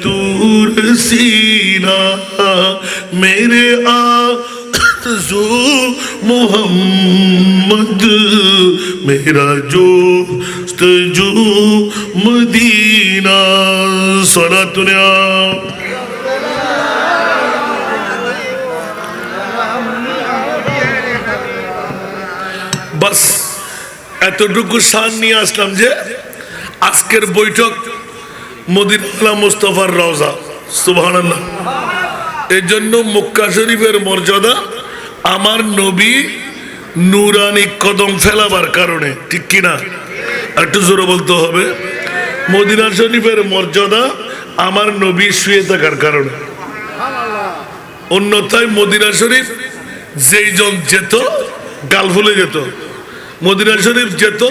दूर सीना मेरे आरज़ू मोहम्मद मेरा जोस्तजू मदीना सलातुना बस এতটুকু শান নিয়ে আসলাম যে আজকের বৈঠক মদিনা মুস্তাফার রওজা সুবহানাল্লাহ। এই জন্য মক্কা শরীফের মর্যাদা আমার নবী নুরানি কদম ফেলাবার কারণে, ঠিক কিনা? একটু জোরে বলতে হবে। মদিনা শরীফের মর্যাদা আমার নবী শুয়ে থাকার কারণে। অন্যথায় মদিনা শরীফ যেইজন যেত গাল ফুলে যেত, মদিনা শরীফ যেত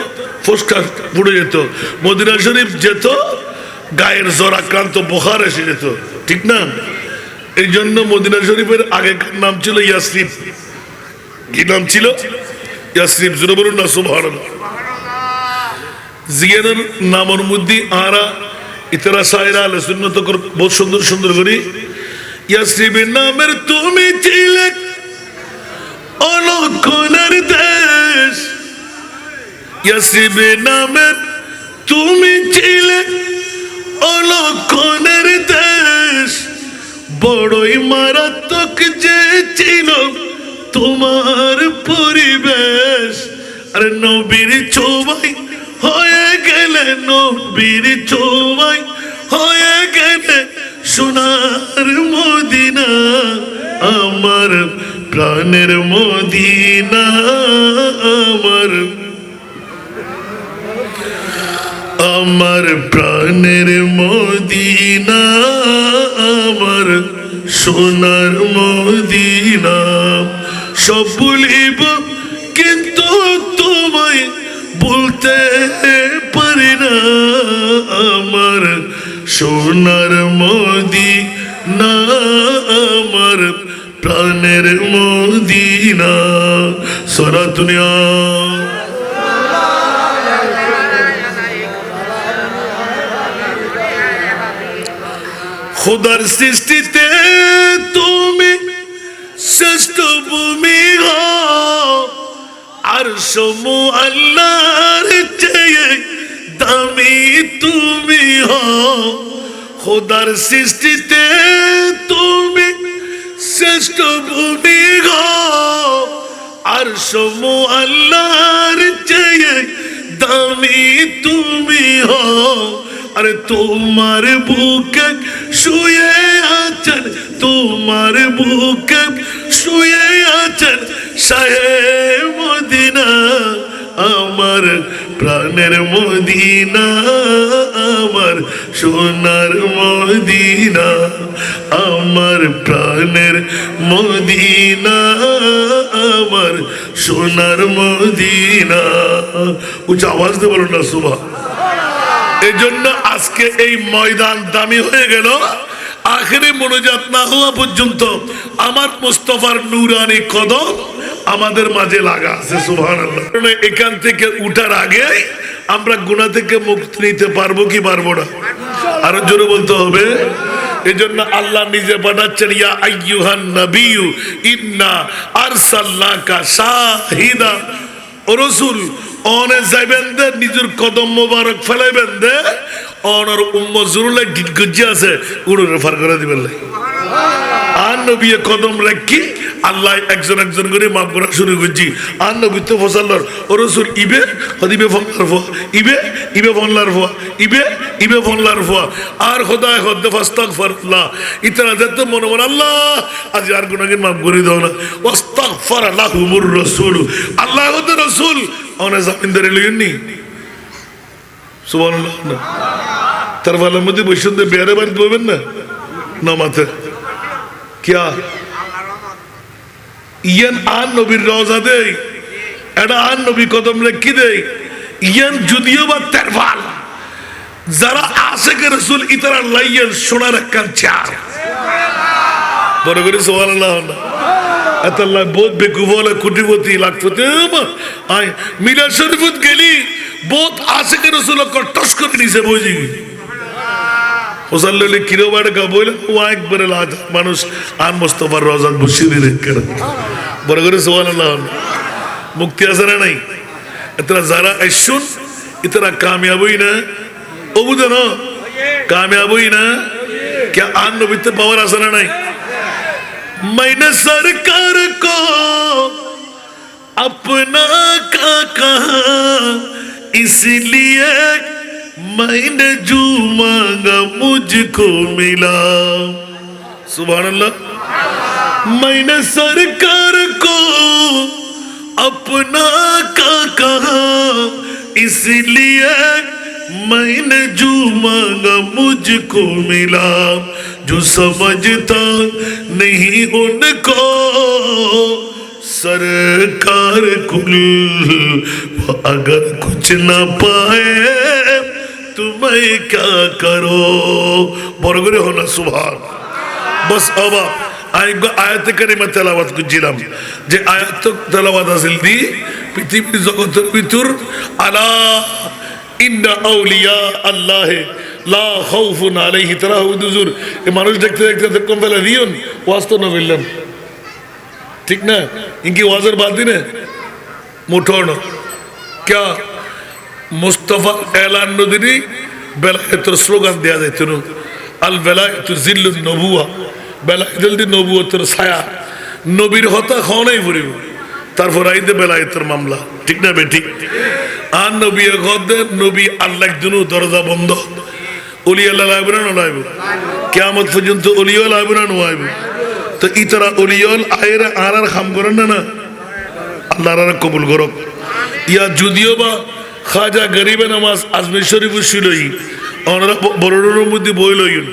ফুসকা পুড়ে যেত, মদিনা শরীফ যেত গায়ের জ্বর আক্রান্ত বুখার এসে যেত, ঠিক না? এই জন্য মদিনা শরীফের আগেকার নাম ছিল ইয়াসরিব। কি নাম ছিল? ইয়াসরিব। জোরে বলুন না সুবহানাল্লাহ। জিয়ানের নামের মধ্যে আরা ইতরা সায়রা আলে সুন্নত বহুত সুন্দর সুন্দর করি। ইয়াসরিবের নামের তুমি ছিলে অলক্ষণের দেশ, ইয়াসরিবের নামের তুমি ছিলে অলক্ষণের দেশ, বড়ই মারাত্মক যে ছিল তোমার পরিবেশ। আরে নবীর ছোঁয়ায় হয়ে গেলে, নবীর ছোঁয়ায় হয়ে গেলে সোনার মদিনা আমার প্রাণের মদিনা, আমার প্রাণের মদিনা, আমার সোনার মদিনা। সব ভুলিব কিন্তু তোমায় বলতে পারি না, আমার সোনার মদিনা, আমার প্রাণের মদিনা। সারা দুনিয়া খুদার সৃষ্টিতে তুমি শ্রেষ্ঠ ভূমি হও, আর সমু আল্লাহর চেয়ে দামি তুমি হও। খুদার সৃষ্টিতে তুমি শ্রেষ্ঠ ভূমি হও, আর সমু আল্লাহর চেয়ে দামি তুমি হও। আরে তোমার বুকে শুয়ে আছেন, তোমার বুকে শুয়ে আছেন শাহে মদিনা, আমার প্রাণের মদিনা, আমার সোনার মদিনা, আমার প্রাণের মদিনা, আমার সোনার মদিনা। উচ্চ আওয়াজ দিয়ে বলুন না সুবহান। এই জন্য আজকে এই ময়দান দামি হয়ে গেল। আখেরে মোনাজাত না হওয়া পর্যন্ত আমার মুস্তাফার নূরানি কদম আমাদের মাঝে লাগা আছে সুবহানাল্লাহ। এখান থেকে উঠার আগে আমরা গুনাহ থেকে মুক্তি নিতে পারবো কি পারবো না? আরো জোরে বলতে হবে। এই জন্য আল্লাহ নিজে পাঠাচ্ছেন, ইয়া আইয়ুহান নাবিয়্যু ইন্না আরসালনাকা শাহিদা ও রাসূল। অনে যাইবেন দে নিজের কদম মোবারক ফেলাইবেন দে, অনর উম্মত জরুলে গিট গজ্জি আছে উড়ে রেফার করে দিবেন। আর নবী কদম রাখি আল্লাহ একজন একজন করে মাফ করা শুরু করছি। আর নবী তো ফসাল্লার ও রাসূল ইবে হদিবে ফনলার ফোয়া, ইবে ইবে ফনলার ফোয়া, ইবে ইবে ফনলার ফোয়া। আর খোদায় খদ্দে ফাস্তাগফিরুল্লাহ ইতরা যেতে মনে মনে আল্লাহ আজ আর গুনাহকে মাফ করে দাও না। ওয়াস্তাগফারা লাহুমুর রাসূল, আল্লাহ ও রাসূল অনে জামিন ধরে লইনি সুবহানাল্লাহ। না তার ভালোর মধ্যে বৈষ্ণব বেয়ারে বাড়ি বলবেন না না মাথা কিয়া ইয়ান আন নবীর রওজা দেই, এটা আন নবী কদম রেখি দেই। ইয়ান যদিও বা তেরফাল যারা আশিকে রাসূল ইতারা লাইয়ের সোনার একখান চার বড় করে সুবহানাল্লাহ। আল্লাহ বহুত বেকুফ হলে কোটিপতি লাখপতি আয় মিলাদ শরীফত গেলি বহুত আশিক রাসূল কো টস করে নিছে বুঝি ওসাল্লাল্লাহু কিরো বাড়ে কা বলে ও একবার লাজ মানুষ আন মুস্তাফার রওজাত বসিয়ে রেখে বড় করে সুবহানাল্লাহ মুক্তি আছে না নাই इतना ज़रा ऐशुन इतना कामयाब हुई ना ओ बुझे ना कामयाब हुई ना क्या आन नबीते पावर आसना नहीं मैंने सरकार को अपना का कहा इसलिए मैंने जो मांगा मुझको मिला सुभान अल्लाह मैंने सरकार को अपना का कहा इसलिए मैंने जो मांगा मुझको मिला जो समझता नहीं उनको सरकार कुल अगर कुछ ना पाए तो मैं क्या करो बरगरे होना सुभान बस अब आयत करीमा तेलावत করছিলাম যে আয়াত তেলাওয়াত আসিল দি পৃথিবীর জগতের ভিতর আলা ইন্না আউলিয়া আল্লাহ লা খাউফুন আলাইহি তারাহুদ হুজুর এই মানুষ দেখতে দেখতে কোন ফেলা দিয়ন ওয়াজ তো না বললাম ঠিক না ইনকি ওয়াজের বাদ দিনে মুঠোন क्या মুস্তাফা এলান নদী বেলায়েতের স্লোগান দেয়া যায় তুনু আল বেলায়েতু জিল্লুন নবুয়া বেলায়েতের নবুয়তের ছায়া নবীর হতা খাওয়াই পড়িব তারপর আইতে বেলায়েতের মামলা ঠিক না বেটি আর নবী গদে নবী আল্লাহ দুনু দরজা বন্ধ ওলি আল্লাহ লাইবরা না লাইব কিয়ামত পর্যন্ত ওলিও লাইবরা না লাইব তো ইতরা ওলিয়ল আয়রা আর খাম করেন না আল্লাহর কবুল করক ইয়া যদিও বা খাজা গরিবে নামাজ আজমির শরীফ ছিলই ওনারা বড়র মধ্যে বই লইন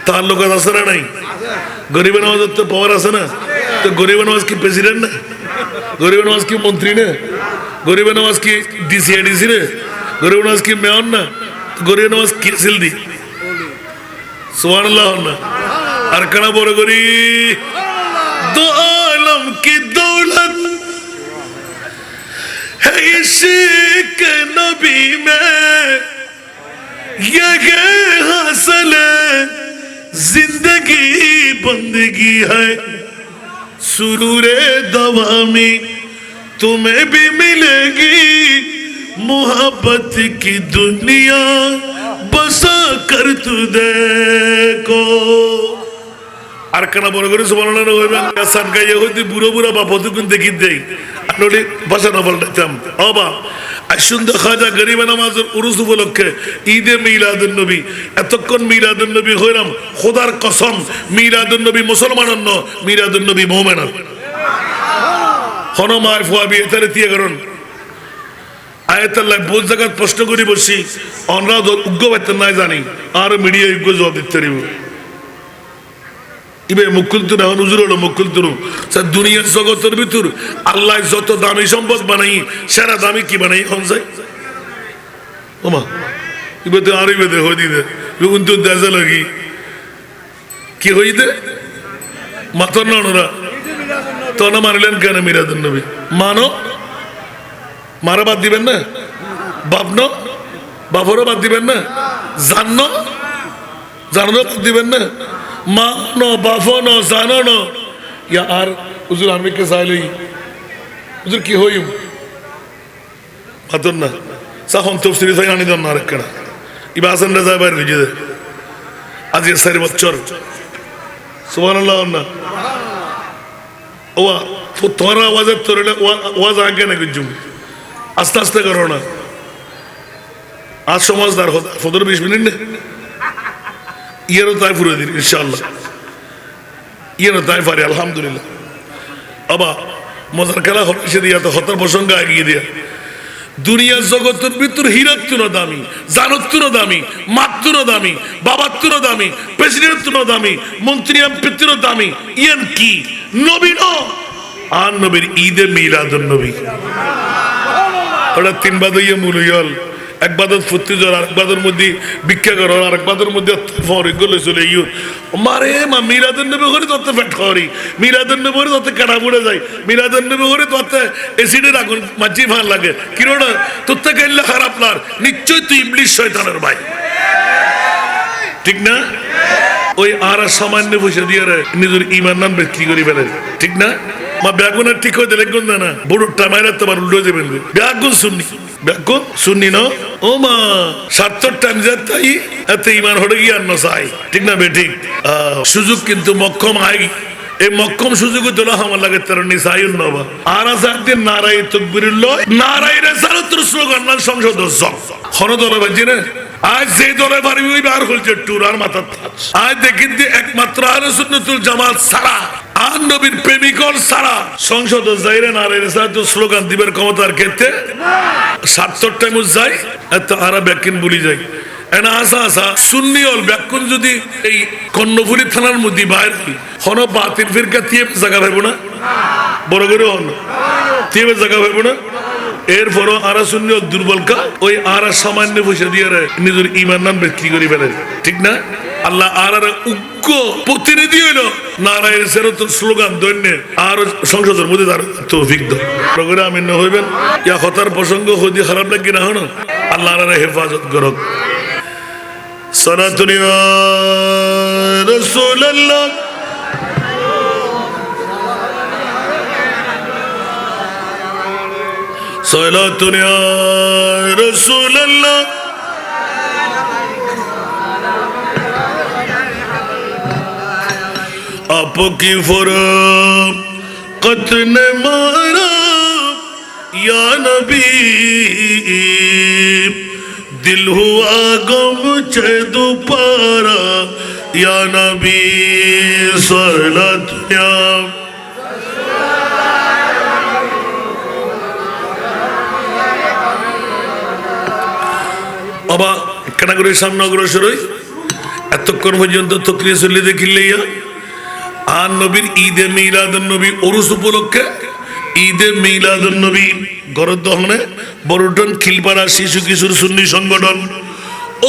তার লোক আছে না নাই গরিবে নামাজ তো পাওয়ার আছে না তো গরিবে নামাজ কি প্রেসিডেন্ট না গরিবে নামাজ কি মন্ত্রী না গরিবে নামাজ কি ডিসি না গরিবে নামাজ কি মেয়র না গরিবে নামাজ কি সিলদি সুবহানাল্লাহ না আর কানা বড় করি দো আলম কি দৌলত है इश्क नबी में ये हासिल जिंदगी बंदगी है सुरूरे दवामी तुम्हें भी मिलेगी मोहब्बत की दुनिया बसा कर तू देखो আর কানা বড় করে সুবহানাল্লাহ হইবেন কাসান গায়ে হইতে বুড়ো বুড়া বাপ হতুকুন দেখি দেই আনলে ভাষা না বলতাম অবা আশুন্দ খাজা গরিব নামাজের উরুস উপলক্ষে ঈদে মিলাদুন নবী এতক্ষণ মিলাদুন নবী হইলাম খোদার কসম মিলাদুন নবী মুসলমানের ন মিলাদুন নবী মুমিনের হনমায় ফুয়াবি এতারে দিয়ে করুন আয়াতুল্লাহ বহু জায়গা প্রশ্ন করি বসি আমরা উগ্র বাইতে না জানি আর মিডিয়া উগ্র জবাব দিতে পারিব ইবে মুকুলতুর এখন হুজুর হলো মুকুলতুর দুনিয়ার জগতের ভিতর আল্লাহ যত দামি সম্পদ বানাই সেরা দামি কি বানাই এখন যাই ওমা ইবে তো আর ইবে হই দিদে কিন্তু দেশে লাগি কি হই দে মাতর নরা তো না মারলেন কেন মিরাদুন নবী মানো মারা বাদ দিবেন না বাপনো বাপরও বাদ দিবেন না জানো জানো বাদ দিবেন না मानो बाफनो जानो नो या आर उजुर आर्मी के साइले उजुर की होई बातों ना साहम तो स्त्री साइन आने दम ना रखना इबासन रज़ा बार विजय आज ये सारे बच्चों सुबहानल्लाह ना ओवा तो तुम्हारा आवाज़ तो रेले आवाज़ आगे ना कुछ जुम आस्ते आस्ते करो ना आज समझदार होता फुदर 20 मिनट ने ये रो ताई फुरे दिन इंशाअल्लाह ये रो ताई फारे अल्हम्दुलिल्लाह अब मज़र कला होने दिया तो खतर बसंगा आगे दिया दुनिया जगतर बितुर हिरत तुना दामी जानत तुना दामी मात तुना दामी बाबा तुना दामी प्रेसिडेंट तुना दामी मंत्री पितुना दामी यन की नबी नो आन नबीर ईदे मिलादुन नबी और तीन बात ये मुलुयल এক বাদত ফুর্তি জ্বর, আরেক বাদের মধ্যে ভিক্ষা করো, আরেক বাদের মধ্যে ফরিগুলো চলে ইউ মারে মা মিলাদুন নবী করে তত ফ্যাট খাওয়ারি, মিলাদুন নবী করে তত কাটা পড়ে যায়, মিলাদুন নবী করে তত এসিডের আগুন মাঝি ভান লাগে কিরণ তোর থেকে এলে খারাপ লার নিশ্চয়ই তুই ইবলিশ শয়তানের ভাই, ঠিক না? ওই আর সামান্য পয়সা দিয়ে নিজের ইমান নাম বিক্রি করে ফেলে, ঠিক না? মা ব্যাগুন ঠিক হয়ে দিলে গুণ না বড় টামাইরা তোমার উল্টো যাবেন ব্যাগুন শুননি, ব্যাগুন শুননি না ও মা ৭০ টাইম যা তাই এত ইমান হয়ে গিয়ে আর নসাই, ঠিক না বেঠিক? সুযোগ কিন্তু মক্ষম আই, এই মক্ষম সুযোগে তোলা আমার লাগে তার নিসাইন নবা আর আসাদিন নারাই তাকবীরুল্লাহ নারাই রিসালাতুর স্লোগান না সংসদ হন দলে বাজি না আজ যে দলে পারবি ওই বার হলছে টুর আর মাথা আজ দেখিন যে একমাত্র আহলে সুন্নাতুল জামাত সারা আর নবীর প্রেমিকল সারা সংসদ যাইরে নারাই রিসালাতুর স্লোগান দিবের ক্ষমতার ক্ষেত্রে ৭০ টাইম যাই এত আরা ব্যাকিন বলি যায় এনা আসা আসা সুন্নি হল ব্যাকুন যদি এই কর্ণফুলী থানার মধ্যে বাইর হন বাতিল ফিরকা দিয়ে জায়গা ভাইব না বড় করে হন দিয়ে জায়গা ভাইব না এরপরও আরা সুন্নি হল দুর্বলকা ওই আরা সামান্য পয়সা দিয়ে নিজের ইমান নাম বিক্রি করে ফেলে, ঠিক না? আল্লাহ আর উগ্র প্রতিনিধি হইল নারায়ের সেরত স্লোগান দৈন্যে আর সংসদের মধ্যে তার তৌফিক দাও করে আমিন হইবেন ইয়া হতার প্রসঙ্গ হদি খারাপ লাগে না হন আল্লাহ আর হেফাজত করক। সালাতুন ইয়া রাসূলুল্লাহ সালাতুন ইয়া রাসূলুল্লাহ आपकी फरकत ने मारा या नबी दिल हुआ गम चे दोबारा या नबी सलात या বাবা কেন করে সামনে অগ্রসর হই এতক্ষণ পর্যন্ত তকরিয়া চলে দেখিলেইয়া আর নবীর ঈদে মিলাদুন নবী ওরস উপলক্ষে ঈদে মিলাদুন নবী গরদ দহনে বড়টন খিলপাড়া শিশু কিশোর সুন্নি সংগঠন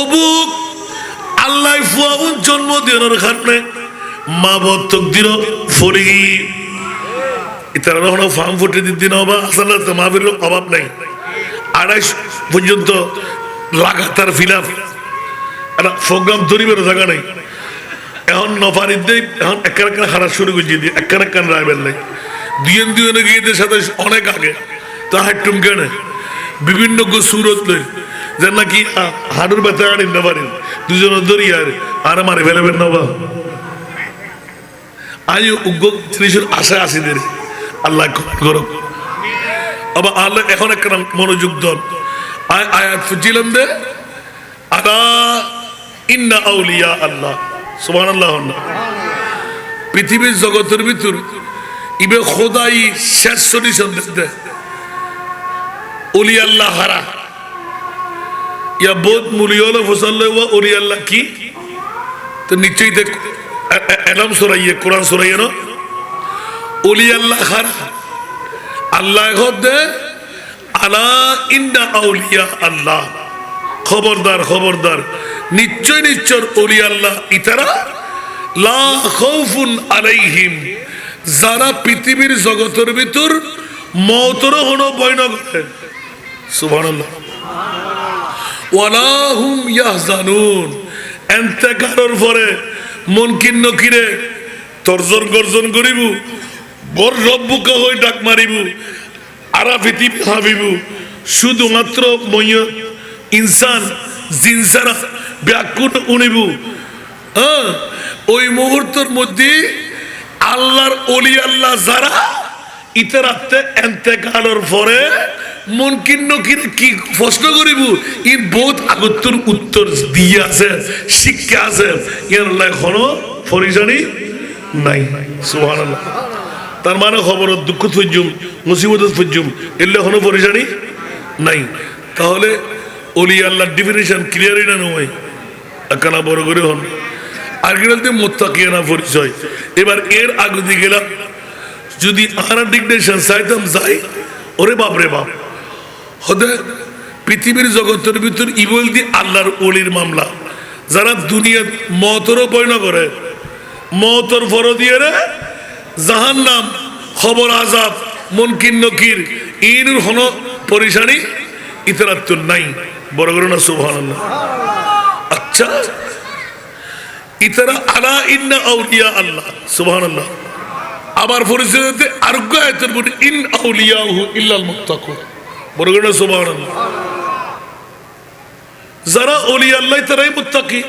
অবুক আল্লাহ ফুয়াউন জন্মদিনের কারণে মা বত্তক দিল ফরি তারা তখন ফার্ম ফুটে দিন অবা আসলে তো মাহফির অভাব নাই ২৮ পর্যন্ত লাগাতার ফিলাপ একটা প্রোগ্রাম ধরিবের জায়গা নাই এখন নফারিদ দেই এখন একটা হারা শুরু করছি দিয়ে একটা রাইবেল নাই দুজনে গিয়ে সাথে অনেক আগে তা হাইটুম কেন বিভিন্ন সুরত লই যে নাকি হাডুর ব্যথা আনিন না পারেন দুজনে ধরি আর মারে ফেলেবেন না বা আজ উগ্র জিনিসের আশা আসিদের আল্লাহ করো আবার আল্লাহ এখন একটা মনোযোগ দল আয়াত ফুজিলাম দে আলা ইন্না আউলিয়া আল্লাহ সুবহানাল্লাহ পৃথিবীর জগতের ভিতর ইবে খোদাই শেষ সলিউশন দিতে ওলি আল্লাহ হারা ইয়া বহুত মুলিয়ল ফসল ওলি আল্লাহ কি তো নিশ্চয়ই দেখ এলাম সরাইয়ে কোরআন সরাইয়ে না ওলি আল্লাহ হারা আল্লাহ দে আলা ইন্না আউলিয়া আল্লাহ খবরদার খবরদার নিশ্চয় নিশ্চয় ওলি আল্লাহ ইতারা লা খাউফুন আলাইহিম যারা পৃথিবীর জগতের ভিতর মওতের হনো ভয় না করে সুবহানাল্লাহ ওয়ালা হুম ইয়াহজানুন ইন্তেকালের পরে মন কিন্ন কিরে তরজর গর্জন করিব বর রব্বুকে হই ডাক মারিব আরা পৃথিবী ভাবিব শুধুমাত্র মই ইনসান জিনসারা ব্যাকুট উনিব ওই মুহূর্তের মধ্যে আল্লাহর ওলি আল্লাহ যারা ইতারাতে ইন্তেকালের পরে মন কিন্ন কি প্রশ্ন করিব ইন বহুত আগত্তর উত্তর দিয়ে আছে শিক্ষা আছে ইয়ার আল্লাহ এখনো ফরিজানি নাই সুবহানাল্লাহ তার মানে খবর দুঃখ ফুজুম মুসিবত ফুজুম এলে এখনো ফরিজানি নাই তাহলে ওলি আল্লাহর ডিফিনিশন ক্লিয়ারই না নয় একখানা বড় করে হন আর গেলে মোত্তাকিয়ানা পরিচয় এবার এর আগে দিয়ে গেলাম যদি আর ডিগনেশন চাইতাম যাই ওরে বাপ রে বাপ হতে পৃথিবীর জগতের ভিতর ইবল দি আল্লাহর ওলির মামলা যারা দুনিয়া মতরও বয়ন করে মতর ফর দিয়ে রে জাহান্নাম খবর আজাব মুনকির নকির ইনুর হন পরিশানি ইতরাতুন নাই বড় করে না সুবহানাল্লাহ। আচ্ছা ইতারা আলা ইন্না আউলিয়া আল্লাহ সুবহানাল্লাহ। আবার পরিস্থিতিতে আরোগ্য আয়াতের মধ্যে ইন আউলিয়াহু ইল্লাল মুত্তাকুন বড় করে না সুবহানাল্লাহ। যারা ওলি আল্লাহ তারাই মুত্তাকি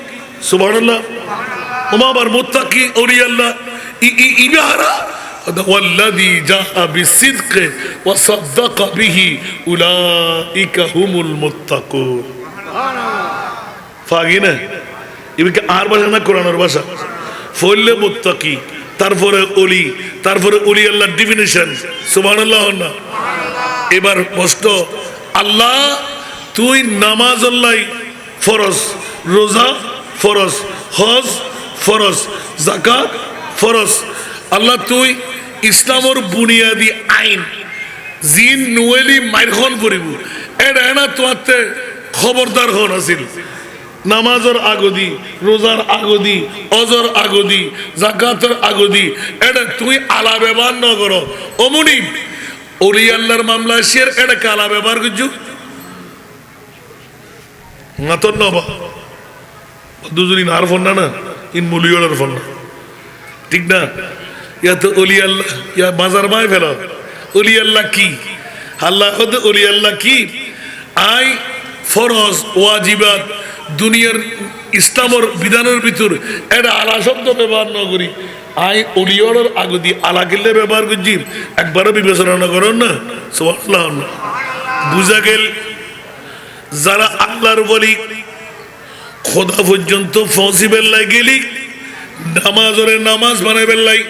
সুবহানাল্লাহ। ওমা আবার মুত্তাকি ওলি আল্লাহ ইবারা ওয়াল্লাযী জাআ বিসিদকি ওয়া সাদ্দাকা বিহি উলাইকা হুমুল মুত্তাকুন সুবহানাল্লাহ। ফাগিনা ইবকে আর ভাষা না কোরআনের ভাষা ফলে মুত্তাকি তারপরে ওলি তারপরে ওলি আল্লাহ ডেফিনিশন সুবহানাল্লাহ না। এবার প্রশ্ন আল্লাহ তুই নামাজ আল্লাহ ফরজ রোজা ফরজ হজ ফরজ যাকাত ফরজ আল্লাহ তুই ইসলামর বুনিয়াদি আইন জিন নুয়েলি মাইরখন করিব এটা না তোমাতে খবরদার হন আছিল নামাজের আগদি রোজার আগদি অজর আগদি যাকাতের আগদি এটা তুই আলা ব্যবহার ন করো অমনি ওলি আল্লাহর মামলা শের এটা কালা ব্যবহার করছো মাতর নবা দুজনই নার ফোন না ইন মুলিয়র ফোন না ঠিক না ইয়া তো ওলি আল্লাহ ইয়া বাজার মায় ফেল ওলি আল্লাহ কি আল্লাহ ওলি আল্লাহ কি আই ফরজ ওয়াজিবাত দুনিয়ার ইসলামর বিধানের ভিতর এটা আলা শব্দ ব্যবহার ন করি আই ওলিয়র আগদি আলা কিল্লে ব্যবহার করছি একবারও বিবেচনা না করেন না সুবহানাল্লাহ। বুঝা গেল যারা আল্লাহর বলি খোদা পর্যন্ত পৌঁছিবেল্লাই গেলি নামাজরে নামাজ বানাইবেল্লাই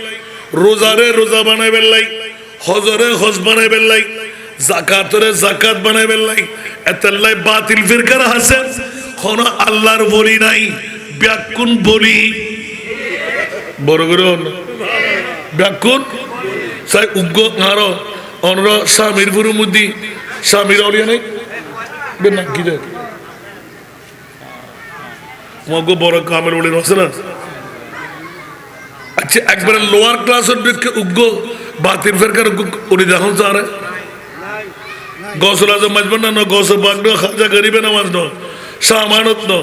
রোজারে রোজা বানাইবেল্লাই হজরে হজ বানাইবেল্লাই জাকাতরে জাকাত বানাইবেল্লাই এতাল্লাই বাতিল ফিরকার হাসেন কোন আল্লাহর বলি নাই ব্যাকুন বলি বড় করে ব্যাকুন সাই উগ্র আরো অনর স্বামীর পুরো মুদি স্বামীর অলিয়া নাই বেনা কি রে মগো বড় কামের বলে আছে না। আচ্ছা একবারে লোয়ার ক্লাসের দিকে উগ্র বাতিল ফেরকার উনি দেখুন সারে গসল আজম মাজবেন না গস বাগড খাজা গরিবে নামাজ ন শাহ আমানত ন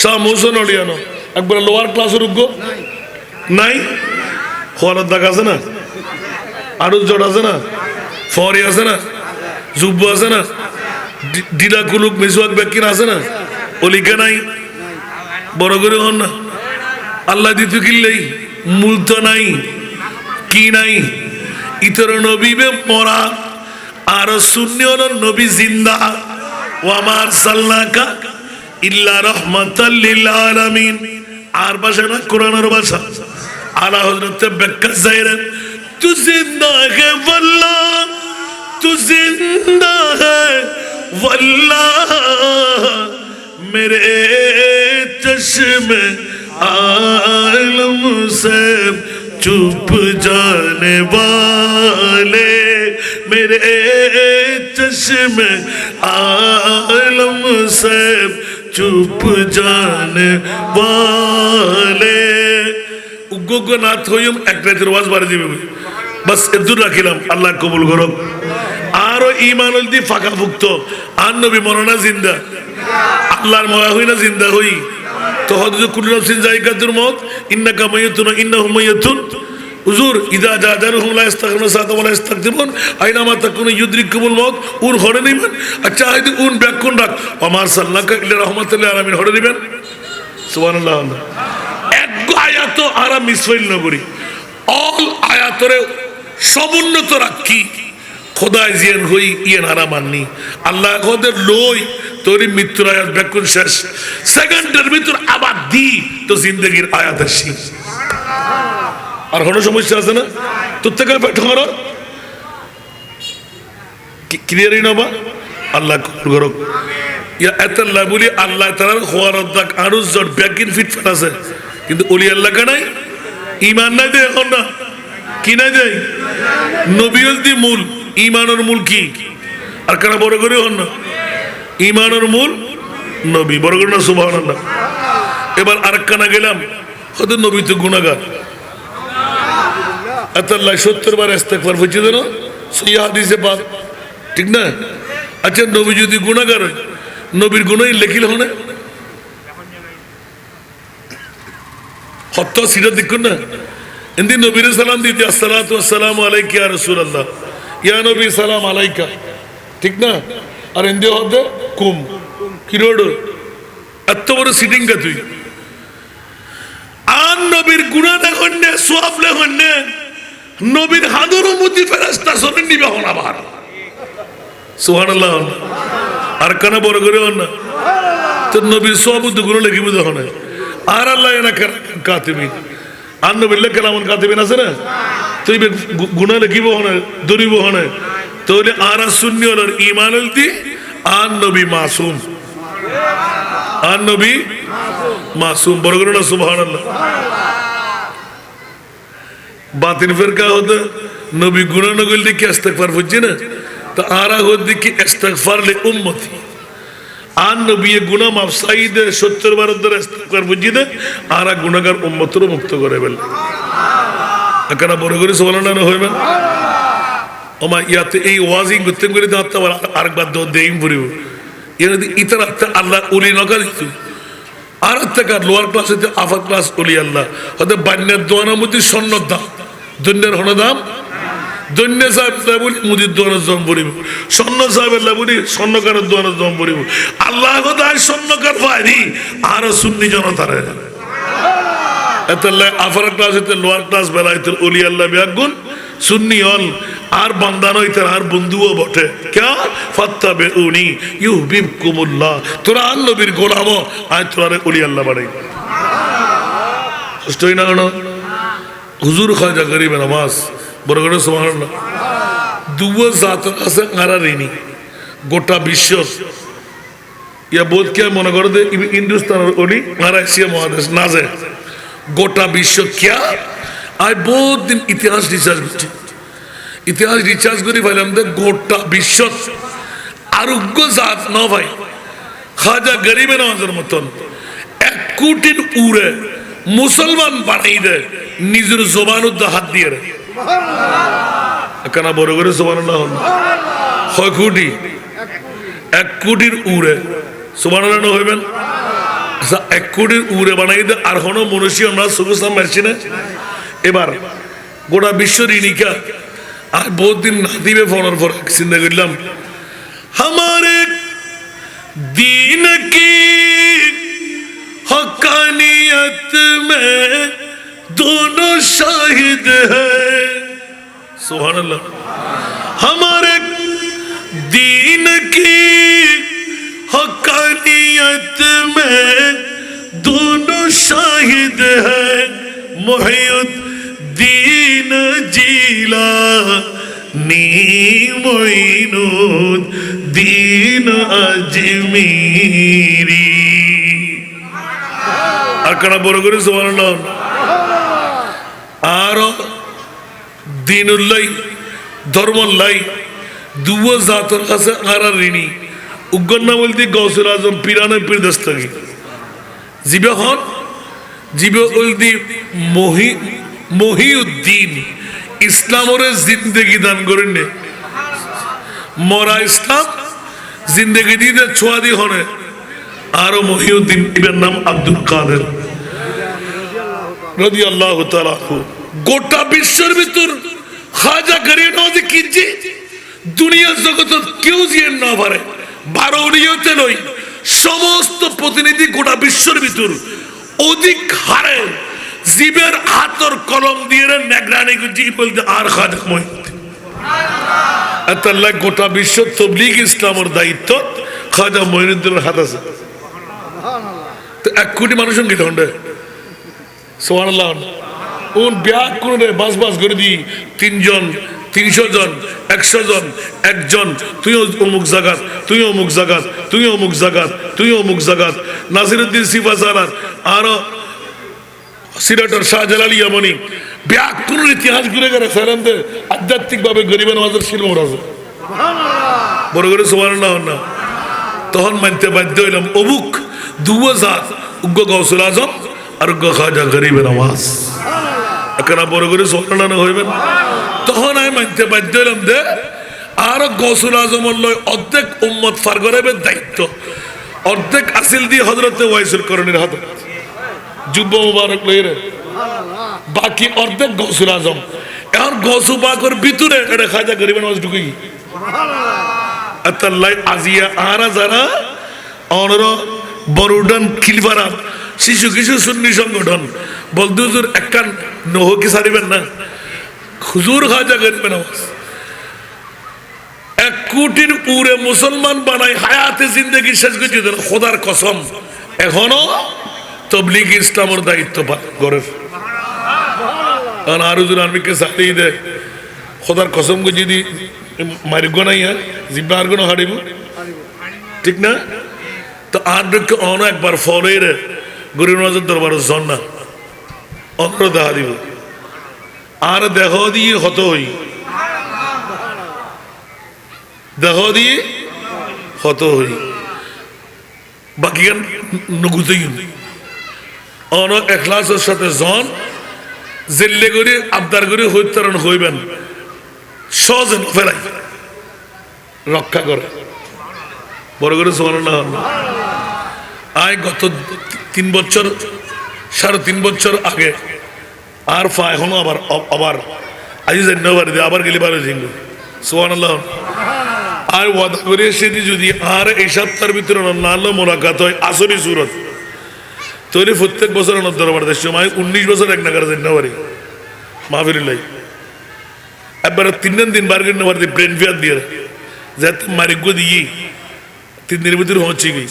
শাহ মৌসুন অলিয়া ন একবারে লোয়ার ক্লাসের উগ্র নাই খোয়ার দাগ আছে না আরো জট আছে না ফরি আছে না জুব্ব আছে না ডিলা কুলুক মিসওয়াক বেকিন আছে না অলিকা নাই বড় করে হন না আল্লাহ দিতে কিনলেই মূল তো নাই কি নাই ইতর নবীবে মরা আর শূন্য নবী জিন্দা ওয়ামার সাল্লাকা ইল্লা রাহমাতাল লিল আলামিন আর ভাষা না কোরআনের ভাষা আলা হযরত ব্যাখ্যা জাহিরেন তু জিন্দা হে ওয়াল্লাহ তু জিন্দা হে ওয়াল্লাহ मेरे चश्मे आलम से चुप जाने वाले मेरे चश्मे आलम से चुप जाने वाले उग्गो नाथ होयम एक रातेर ওয়াজ বাড়ি দিবে বাস এদুর রাখিলাম আল্লাহ কবুল করুক। আরো ঈমানুল দি ফাঁকাভুক্ত আর নবী মরনা জিন্দা আল্লাহর মরা হই না জিন্দা হই তো হযরত কুল্লু নাফসিন যায়িকাতুল মউত ইন্নাকা মাইয়াতুন ইন্নাহুম মাইয়াতুন হুজুর ইদা জাদারহুম লা ইস্তাগফিরুন সাতা ওয়া লা ইস্তাগফিরুন আইনামা তাকুনু ইউদরিকুমুল মউত উন হরে নিবেন। আচ্ছা আইদি উন ব্যাকুন রাখ ওয়া মা সাল্লাকা ইল্লা রাহমাতাল লিল আলামিন হরে নিবেন সুবহানাল্লাহ। এক আয়াত আরা মিসফাইল নগরী অল আয়াতরে সমুন্নত রাখি খোদায় জিয়ান হই ইয়েন হারা মাননি আল্লাহ খোদের লই তোরি মৃত্যুর আয়াত ব্যাকুন শেষ সেকেন্ডের ভিতর আবার দি তো জিন্দগির আয়াত আসি আর কোনো সমস্যা আছে না তোর থেকে ব্যাঠো করো ক্লিয়ারই নবা আল্লাহ কবুল করুক। ইয়া এতাল্লাহ বলি আল্লাহ তাআলার খোয়ার দাগ আরো জট ব্যাকিন ফিট ফেট আছে কিন্তু ওলি আল্লাহ কানাই ঈমান নাই দে এখন না কি নাই দেয় নবীর দি মূল ঈমানের মূল কি আর কারা বড় করে হন না ইমানের মূল নবী, বড় করে না সুবহানাল্লাহ। এবার আরেকখানা গেলাম, হয়তো নবী তো গুনাহগার, আল্লাহ 70 বার ইস্তেগফার করছে না, সহিহ হাদিসে পাক, ঠিক না? আচ্ছা নবী যদি গুনাহগার হয়, নবীর গুনাহই লেখিল হনে হত্যা সিরা দেখুন না, এমনি নবীর সালাম দিতে আসসালাতু ওয়াসসালামু আলাইকা ইয়া রাসূলুল্লাহ, ইয়া নবী সালাম আলাইকা, ঠিক না? আর এমনি হতে কুম কিরোড এত বড় সিটিং কা তুই আর নবীর গুনাহ দেখুন না, সওয়াব দেখুন না, নবীর হাদুর উম্মতি ফেরেশতা শরণ নিবে হন আবার, সুবহানাল্লাহ। আর কেন বড় করে হন না তো নবীর সওয়াব তো গুনাহ লিখিব দেখুন আর আল্লাহ এনা কাতিবিন, আর নবীর কালামুল কাতিবিন আছে না, তুই গুনাহ লিখিব হন দরিব হন, তাহলে আর সুন্নি হল ঈমান হলতি আর নবী মাসুম, আর নবী মাসুম, বড় করে না সুবহানাল্লাহ। বাতিল ফিরকা হতে নবী গুনাহ না করলে কি ইস্তেগফার বুঝছি না, তো আরা হতে কি ইস্তেগফার লে উম্মতি, আর নবী গুনাহ মাফ সাইদে 70 বার ধরে ইস্তেগফার বুঝছি না, আরা গুনাহগার উম্মতরে মুক্ত করে ফেলে, এখানে বড় করে সুবহানাল্লাহ হইবে। ওমা ইয়াতে এই ওয়াজিং করতে করে দাঁত আরেকবার দোয়া দেইম পড়িব, ইতার আল্লাহ উলি নকা দিত আর একটা লোয়ার ক্লাস হইতে আফার ক্লাস উলি আল্লাহ হয়তো বান্যার দোয়ানোর মধ্যে স্বর্ণর দাম, দৈন্যের হন দাম, দৈন্য সাহেব বলি মুদির দোয়ানোর দাম পড়িব, স্বর্ণ সাহেবের বলি স্বর্ণকারের দোয়ানোর দাম পড়িব, আল্লাহ কথা স্বর্ণকার পায়নি আর সুন্নি জনতারে এত আফার ক্লাস হইতে লোয়ার ক্লাস বেলা হইতে উলি আল্লাহ বিয়াগুন সুন্নি হল আর বান্দানো ইতার আর বন্ধুও বটে, ক্যা ফাত্তাবিউনি ইউহিব্বুকুমুল্লাহ, তোরা আর নবীর গোলামও আজ তোরা ওলি আল্লাহ বাড়াই কষ্টই না কেন। হুজুর খাজা গরিব নামাজ বড় করে সুবহানাল্লাহ, দুয়া জাত আছে আরারিনি গোটা বিশ্ব ইয়া বোধ কে মনে করে দে হিন্দুস্তানের ওলি আর এশিয়া মহাদেশ না যে গোটা বিশ্ব ক্যা আজ বহুত দিন ইতিহাস রিসার্চ করছি, ইতিহাস রিসার্চ করে পাইলাম যে গোটা বিশ্ব আরোগ্য জাত ন ভাই খাজা গরিবে নওয়াজের মতন 1 কোটির উড়ে মুসলমান বানাই দেয় নিজের জবান উদ্দা হাত দিয়ে কেন বড় করে সুবহানাল্লাহ, 6 কোটি 1 কোটির উড়ে সুবহানাল্লাহ হইবেন, 1 কোটির উড়ে বানাই দেয় আর কোনো মনুষ্য আমরা সুগুসাম মারছি না। এবার গোটা বিশ্ব ঋণিকা আর বহুত দিন না দিবে ফোনের পর চিন্তা করলাম हमारे दीन की हकानियत में दोनों शाहिद है, सुभान अल्लाह। हमारे दीन की हकानियत में दोनों शाहिद है, मुहियुद्दीन जीला नी मोइनुद्दीन अजमीरी, আর কেন বড় করে সুবহানাল্লাহ। আর দিনুল্লাহ ধর্মল্লাহ দুয়া জাতের কাছে আর ঋণী উগ্গন্না বলতে গৌসুল আজম পিরানে পীর দস্তগীর জিবে হন জিবে বলতে মহিউদ্দিন ইসলামের জিন্দেগি দান করেন, মরা ইসলাম জিন্দেগি দিয়ে ছোঁয়া দিয়ে হনে। আরো মহিউদ্দিন এর নাম আব্দুল কাদের রাদিয়াল্লাহু তাআলা। গোটা বিশ্বের ভিতর খাজা গরিব নওয়াজ কিজি দুনিয়ার জগৎ কেউ জিয়ে না পারে, 12 নিয়তে নয় সমস্ত প্রতিনিধি গোটা বিশ্বের ভিতর অধিক হারে জীবের হাতর কলম দিয়ে নেগরানি জি বলতে আর খাজা মহিউদ্দিন আল্লাহ গোটা বিশ্ব তবলিগ ইসলামের দায়িত্ব খাজা মহিউদ্দিনের হাত আছে। তো 1 কোটি মানুষ কি ধন্ডে সুবহানাল্লাহ উন ব্যাগ করে বাস বাস করে দি 3 জন 300 জন 100 জন একজন তুই অমুক জায়গা তুই অমুক জায়গা তুই অমুক জায়গা তুই অমুক জায়গা নাসিরউদ্দিন সিফাজারার আর সিলেটের শাহজালাল ইয়ামানি ব্যাগ করে ইতিহাস ঘুরে গেলে ফেরেনতে আধ্যাত্মিক ভাবে গরিব নওয়াজের শিলমোহর আছে, সুবহানাল্লাহ বড় করে সুবহানাল্লাহ না। তখন মানতে বাধ্য হইলাম অবুক 2000 উগ্র গৌসুল আজম আর উগ্র খাজা গরিব নওয়াজ একরা বড় করে সোনানো হইবেন তখন আমি মানতে বাধ্য হইলাম দে আর গৌসুল আজমের লয় অর্ধেক উম্মত ফার করাইবের দায়িত্ব অর্ধেক আসিল দিয়ে হযরতে ওয়াইসুল করণীর হাতে যুব মুবারক লইরে বাকি অর্ধেক গৌসুল আজম এখন গৌসু পাকের ভিতরে এটা খাজা গরিব নওয়াজ ঢুকে গিয়ে আতাল্লাই আজিয়া আরা যারা অনর বড়ডন খিলফারা শিশু কিছু সুন্নি সংগঠন বলতে হুজুর একখান নহকি সারিবেন না হুজুর খাজা গরিব নওয়াজ 1 কোটির উপরে মুসলমান বানাই হায়াতে জিন্দেগি শেষ করে দিলেন খোদার কসম এখনো তবলিগ ইসলামের দায়িত্ব পালন করে আর হুজুর আর্মিকে সাথেই দে খোদার কসম কে যদি মারিগ নাই জিব্বা আর কোনো হারিব ঠিক না তো আর অন একবার ফলের গরিব নওয়াজের দরবার জন না অন্য দেখা দিব আর দেহ দিয়ে হত হই দেহ দিয়ে হত হই বাকি গান নগুতেই অন এখলাসের সাথে জন জেল্লে করে আবদার করে হইতারণ হইবেন সহজে ফেরাই রক্ষা করে বড় করে সুবহানাল্লাহ আয় গত 3 বছর 3.5 বছর আগে আর এখনো আবার আজ জান্নাবার দিয়ে আবার গেলি বারো জিঙ্গু সুবহানাল্লাহ আর ওয়াদা করে সেদি যদি আর এই সপ্তাহের ভিতরে নালো মোলাকাত হয় আসরি সুরত তৈরি প্রত্যেক বছর দরবার দেশ সময় 19 বছর এক নাগার জান্নাবারি মাহফিরুল্লাহ একবার 3 দিন বার করে নেবার দিয়ে ব্রেন ফিয়ার দিয়ে যাতে মারিগো দিয়ে 3 দিনের ভিতরে পৌঁছে গই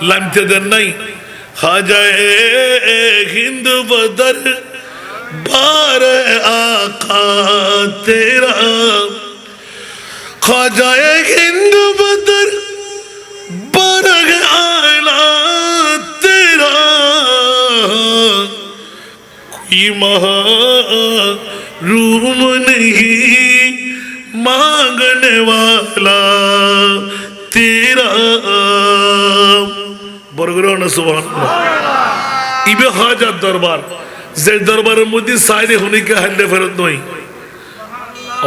লামতে দেন নাই খাজায়ে হিন্দ বদর बार आका तेरा ख्वाजाए हिंद बदर बरग आला तेरा कोई महरूम नहीं मांगने वाला तेरा बरगरों सुभान इबे खाजा दरबार যে দরবারের মধ্যে সাইরে হনিকে হাইলে ফেরত নই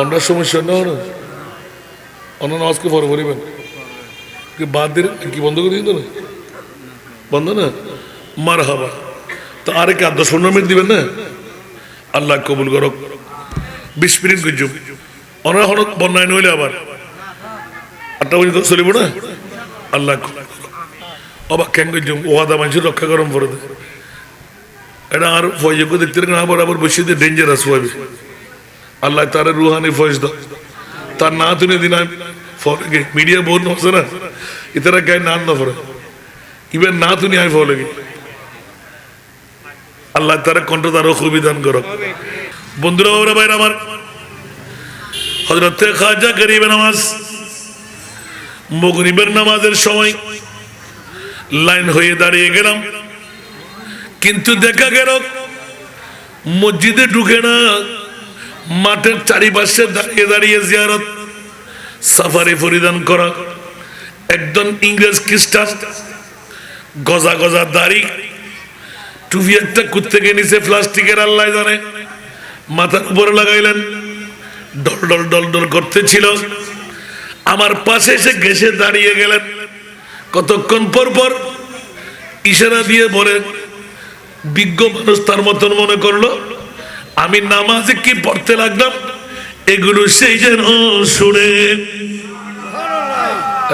আমরা সমস্যা না হলো অন্য নামাজকে ফর করিবেন কি বাদ দিয়ে কি বন্ধ করে দিন না বন্ধ না মারহাবা তো আরে কি 10 মিনিট দিবেন না আল্লাহ কবুল করুক 20 মিনিট গজু অন্য হন বন্যায় নইলে আবার 8টা পর্যন্ত চলিব না আল্লাহ অবাক কেন গজু ওয়াদা মানুষ রক্ষা করম করে দে এটা আর ফয়জকে দেখতে না আবার বসে দিয়ে ডেঞ্জারাস হবে আল্লাহ তার রুহানি ফয়জ দাও তার না তুলে দিন ফলে মিডিয়া বহুত নছে না ইতারা গায়ে না না ফরে ইভেন না তুনি আই ফলে আল্লাহ তারা কণ্ঠ তারও খুবই দান করো বন্ধুরা ওরা ভাইরা আমার হযরত খাজা গরিব নওয়াজ মাগরিবের নামাজের সময় লাইন হয়ে দাঁড়িয়ে গেলাম কিন্তু দেখা গেল মসজিদে ঢুকে না মাঠের চারিপাশে দাঁড়িয়ে দাঁড়িয়ে জিয়ারত সাফারি পরিধান করা একজন ইংরেজ খ্রিস্টান গজা গজা দাড়ি টুপি একটা কুত্তেকে নিচে প্লাস্টিকের আল্লাহ জানে মাথার উপরে লাগাইলেন ডল ডল ডল ডল করতেছিল আমার পাশে এসে ঘেসে দাঁড়িয়ে গেলেন কতক্ষণ পর পর ইশারা দিয়ে বলেন বিজ্ঞ মানুষ তার মতন মনে করলো আমি নামাজে কি পড়তে লাগলাম এগুলো সেই যেন শুনে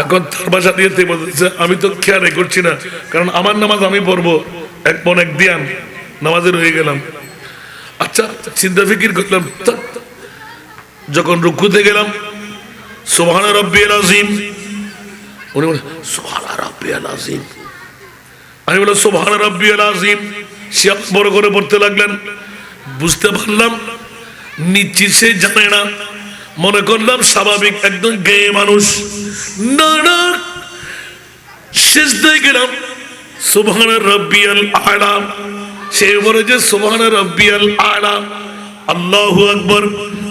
এখন তার ভাষা দিয়ে বলতেছে আমি তো খেয়াল করছি না কারণ আমার নামাজ আমি পড়বো এক মন এক দিয়ান নামাজে রয়ে গেলাম আচ্ছা চিন্তা ফিকির করলাম যখন রুকুতে গেলাম সুবহান রাব্বিয়াল আযীম উনি বলে সুবহান রাব্বিয়াল আযীম আমি বললাম সুবহান রাব্বিয়াল আযীম সে বড় করে পড়তে লাগলেন বুঝতে পারলাম নিশ্চিত সে জানে না মনে করলাম স্বাভাবিক একদম গেয়ে মানুষ না না সিজদায় গেলাম সুবহান রাব্বিয়াল আ'লা সে বলে যে সুবহান রাব্বিয়াল আ'লা আল্লাহু আকবার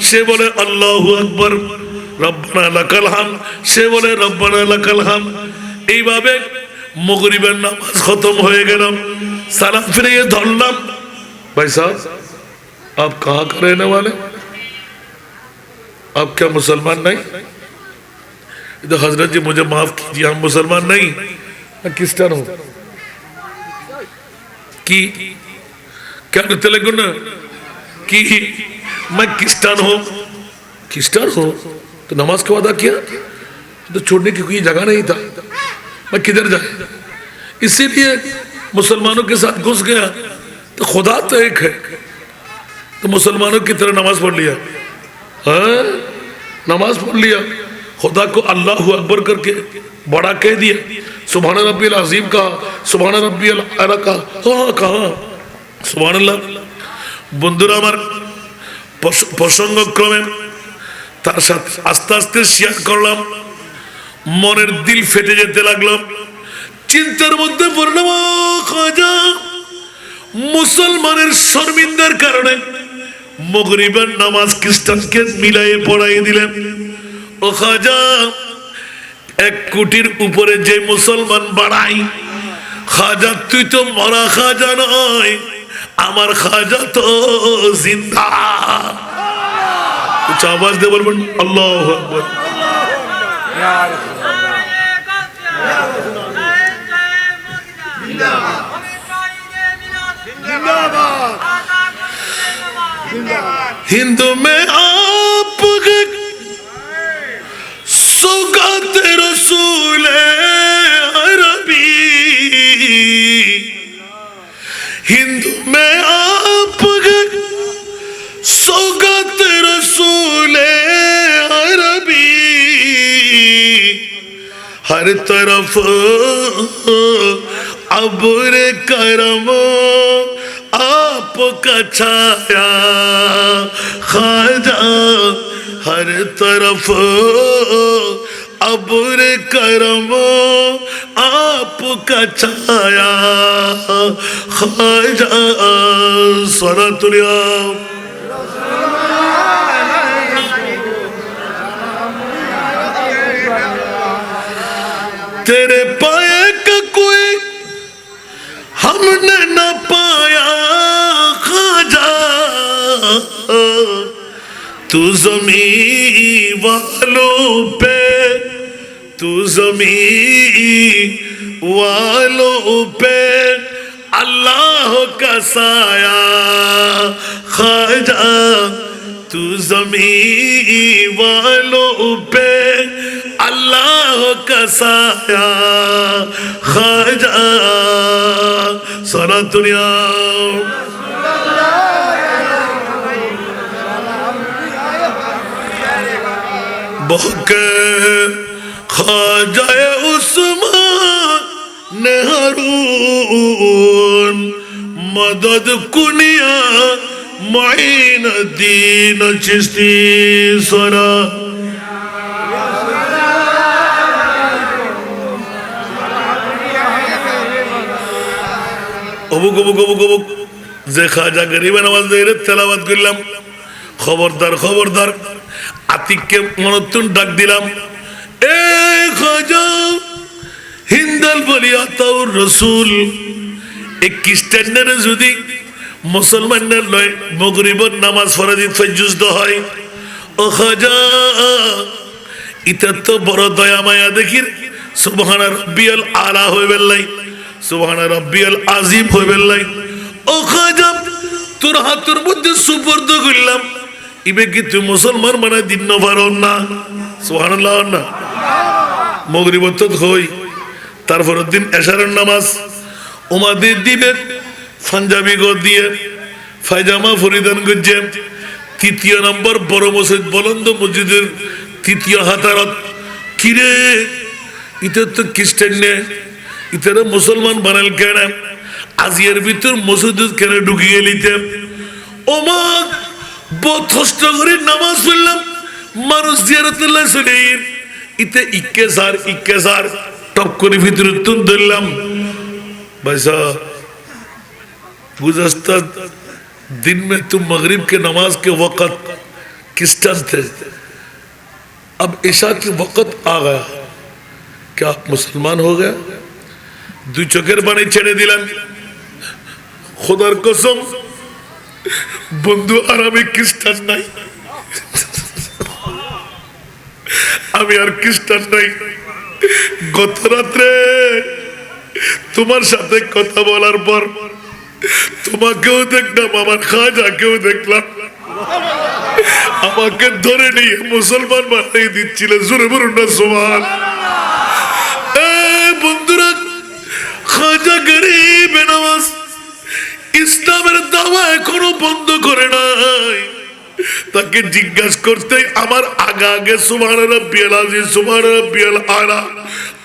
সে বলে আল্লাহু আকবার রব্বানা লাকাল হামদ সে বলে রব্বানা লাকাল হামদ এইভাবে মাগরিবের নামাজ খতম হয়ে গেল, সালাম ফিরিয়ে ধরলাম, ভাই সাহেব आप कहाँ का रहने वाले, आप क्या मुसलमान नहीं? तो हजरत जी मुझे माफ कीजिए, हम मुसलमान नहीं, मैं क्रिश्चियन हूँ। कि क्या कहते लगे ना कि मैं क्रिश्चियन हूँ, क्रिश्चियन हूँ तो नमाज क्यों अदा किया? तो छोड़ने की कोई जगह नहीं था, मैं किधर जाए? इसीलिए मुसलमानों के साथ घुस गया। तो खुदा तो एक है, तो मुसलमानों की तरह नमाज पढ़ लिया, हाँ नमाज पढ़ लिया, खुदा को अल्लाह अकबर करके बड़ा कह दिया, सुभान रब्बिल अज़ीम कहा, सुभान रब्बिल आला कहा, हाँ कहा सुभान अल्लाह। बंधुरा आमार प्रसंगक्रमे तार साथे आस्ते आस्ते शेयर करलाम, मनेर दिल फेटे जेते लागलो, चिंतार मध्य पड़लाम, खाजा मुसलमानेर शर्मिंदार कारणे मगरिबेर नामाज ख्रिस्टानके मिलाइये पढ़ाइये दिलेन। ओ खाजा 1 कोटिर ऊपरे जे मुसलमान बाड़ाई, खाजा तुई तो मरा खाजा नय, आमार खाजा तो जिंदा। कुछ आवाज दे बोलबेन अल्लाहु अकबर। हिंदू में आप सौगात रसूल अरबी, हिंदू में आप सौगात रसूल अरबी, हर तरफ अब्र करम आपका छाया, खाजा हर तरफ अब्र करम आपका छाया, खाजा सलातुल्लाह। तेरे पाए का कोई हमने न पाया, खाजा तू ज़मीं वालों पे, तू ज़मीं वालों पे अल्लाह का साया, खाजा तू ज़मीं वालों पे अल्लाह का साया, खाजा सारा दुनिया। बहके खाजाए उस्मान नेहरून, मदद कुनिया माइन दीन चिश्ती सरा। অবুক অবুক অবুক অবুক যে খাজা গরিবে নামাজ দিয়ে তেলাওয়াত করলাম, খবরদার খবরদার আতিককে মনতুন ডাক দিলাম, এ খাজা হিন্দাল বলিয়া তাওর রসুল, এই খ্রিস্টানদের যদি মুসলমানদের লয় মগরিবের নামাজ ফরজ ফজুজদ হয়, ও খাজা এটা তো বড় দয়া মায়া দেখির, সুবহান রাব্বিয়াল আলা হইবেন লাই, সুবহান রাব্বিয়াল আযীম হইবেন লাই। ও খাজা তোর হাতের মধ্যে সুপর্দ করলাম, ইবে কি তুই মুসলমান মানে দিন পারো না? সুবহানাল্লাহ না মগরিব তো হই, তারপর দিন এশারের নামাজ উমাদের দিবে পাঞ্জাবি গো দিয়ে ফায়জামা ফরিদান গজ্জে, 3 নম্বর বড় মসজিদ বলন্দ মসজিদের 3 হাতারত। কিরে এটা তো খ্রিস্টান নে, ইতারা মুসলমান বানাল কেন? আজিয়ার ভিতর মসজিদ কেন ঢুকে গেলিতে? ওমা বহুত কষ্ট করে নামাজ পড়লাম, মানুষ জিয়ারতুল্লাহ চলে ইতে ইক্কে সার টপ করে ভিতরে তুন ধরলাম। भाई साहब गुज़श्ता दिन में तुम मगरिब के नमाज के वक़्त क्रिश्चियन थे, अब ईशा के वक़्त आ गया, क्या आप मुसलमान हो गया? দুই চোখের পানি ছেড়ে দিলেন। খোদার কসম বন্ধু, আর আমি খ্রিস্টান নাই, আমি আর খ্রিস্টান নাই। গত রাত্রে তোমার সাথে কথা বলার পর তোমাকেও দেখলাম, আমার খাজাকেও দেখলাম, আমাকে ধরে নিয়ে মুসলমান বানিয়ে দিচ্ছিল। জোরে বলুন না সুবহানাল্লাহ। বন্ধুরা, খাজা গরিব নওয়াজ ইসলামের দাওয়া এখনো বন্ধ করে নাই। তাকে জিজ্ঞাসা করতে আমার আগে আগে সুবহান রাব্বিয়াল আযীম, সুবহান রাব্বিয়াল আলা,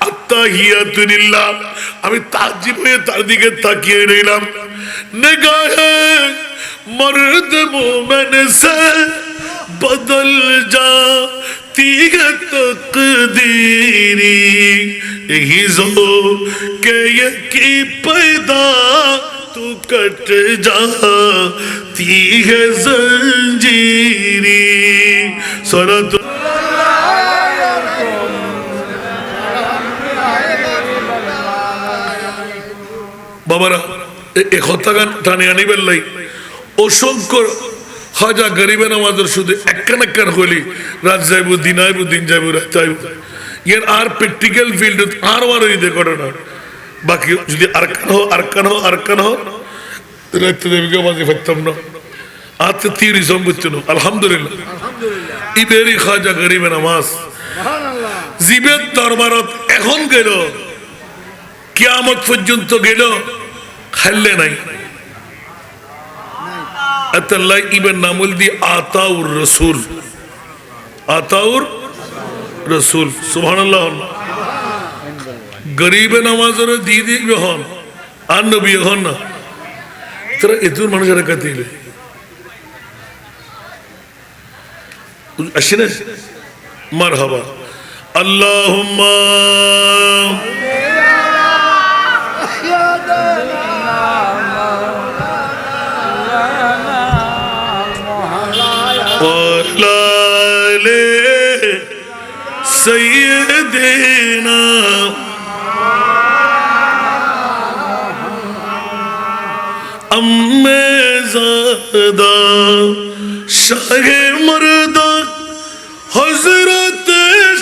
আত্তাহিয়াতু লিল্লাহ। আমি তাজ্জুব হয়ে তার দিকে তাকিয়ে রইলাম। নিগাহে মর্দ মোমেন সে বদল जाती है तकदीरी, यही जो के यकी पैदा तू कट जाती है जंजीरी। सरात বাবারা, এই কথা গান টানে আনিবেন লাই। অসংখ্য খাজা গরিবে নামাজের শুধু একখান একখান হলি রাত যাইব, দিন আইব, দিন যাইব, রাত যাইব। ইয়ার আর প্র্যাকটিক্যাল ফিল্ড আর ইদে করে না। বাকি যদি আরকান হো রাত দেবীকে মাঝে ফেরতাম না। আতে তিরি সম্পত্তি নো। আলহামদুলিল্লাহ, ইবেরি খাজা গরিবে নামাজ জীবের দরবারত এখন গেল, কিয়ামত পর্যন্ত গেল, খাইলে নাই। আতাল্লাহ ইবেন নামুল দি আতাউর রসুল, আতাউর রসুল। সুবহানাল্লাহ। গরিবে নামাজের দিদি হন আর নবী হন না, তারা এতুর মানুষের কাছে আসি না। মারহাবা। আল্লাহুম্মা सैयदना अम्मे ज़ादा शाहे मर्दा हज़रत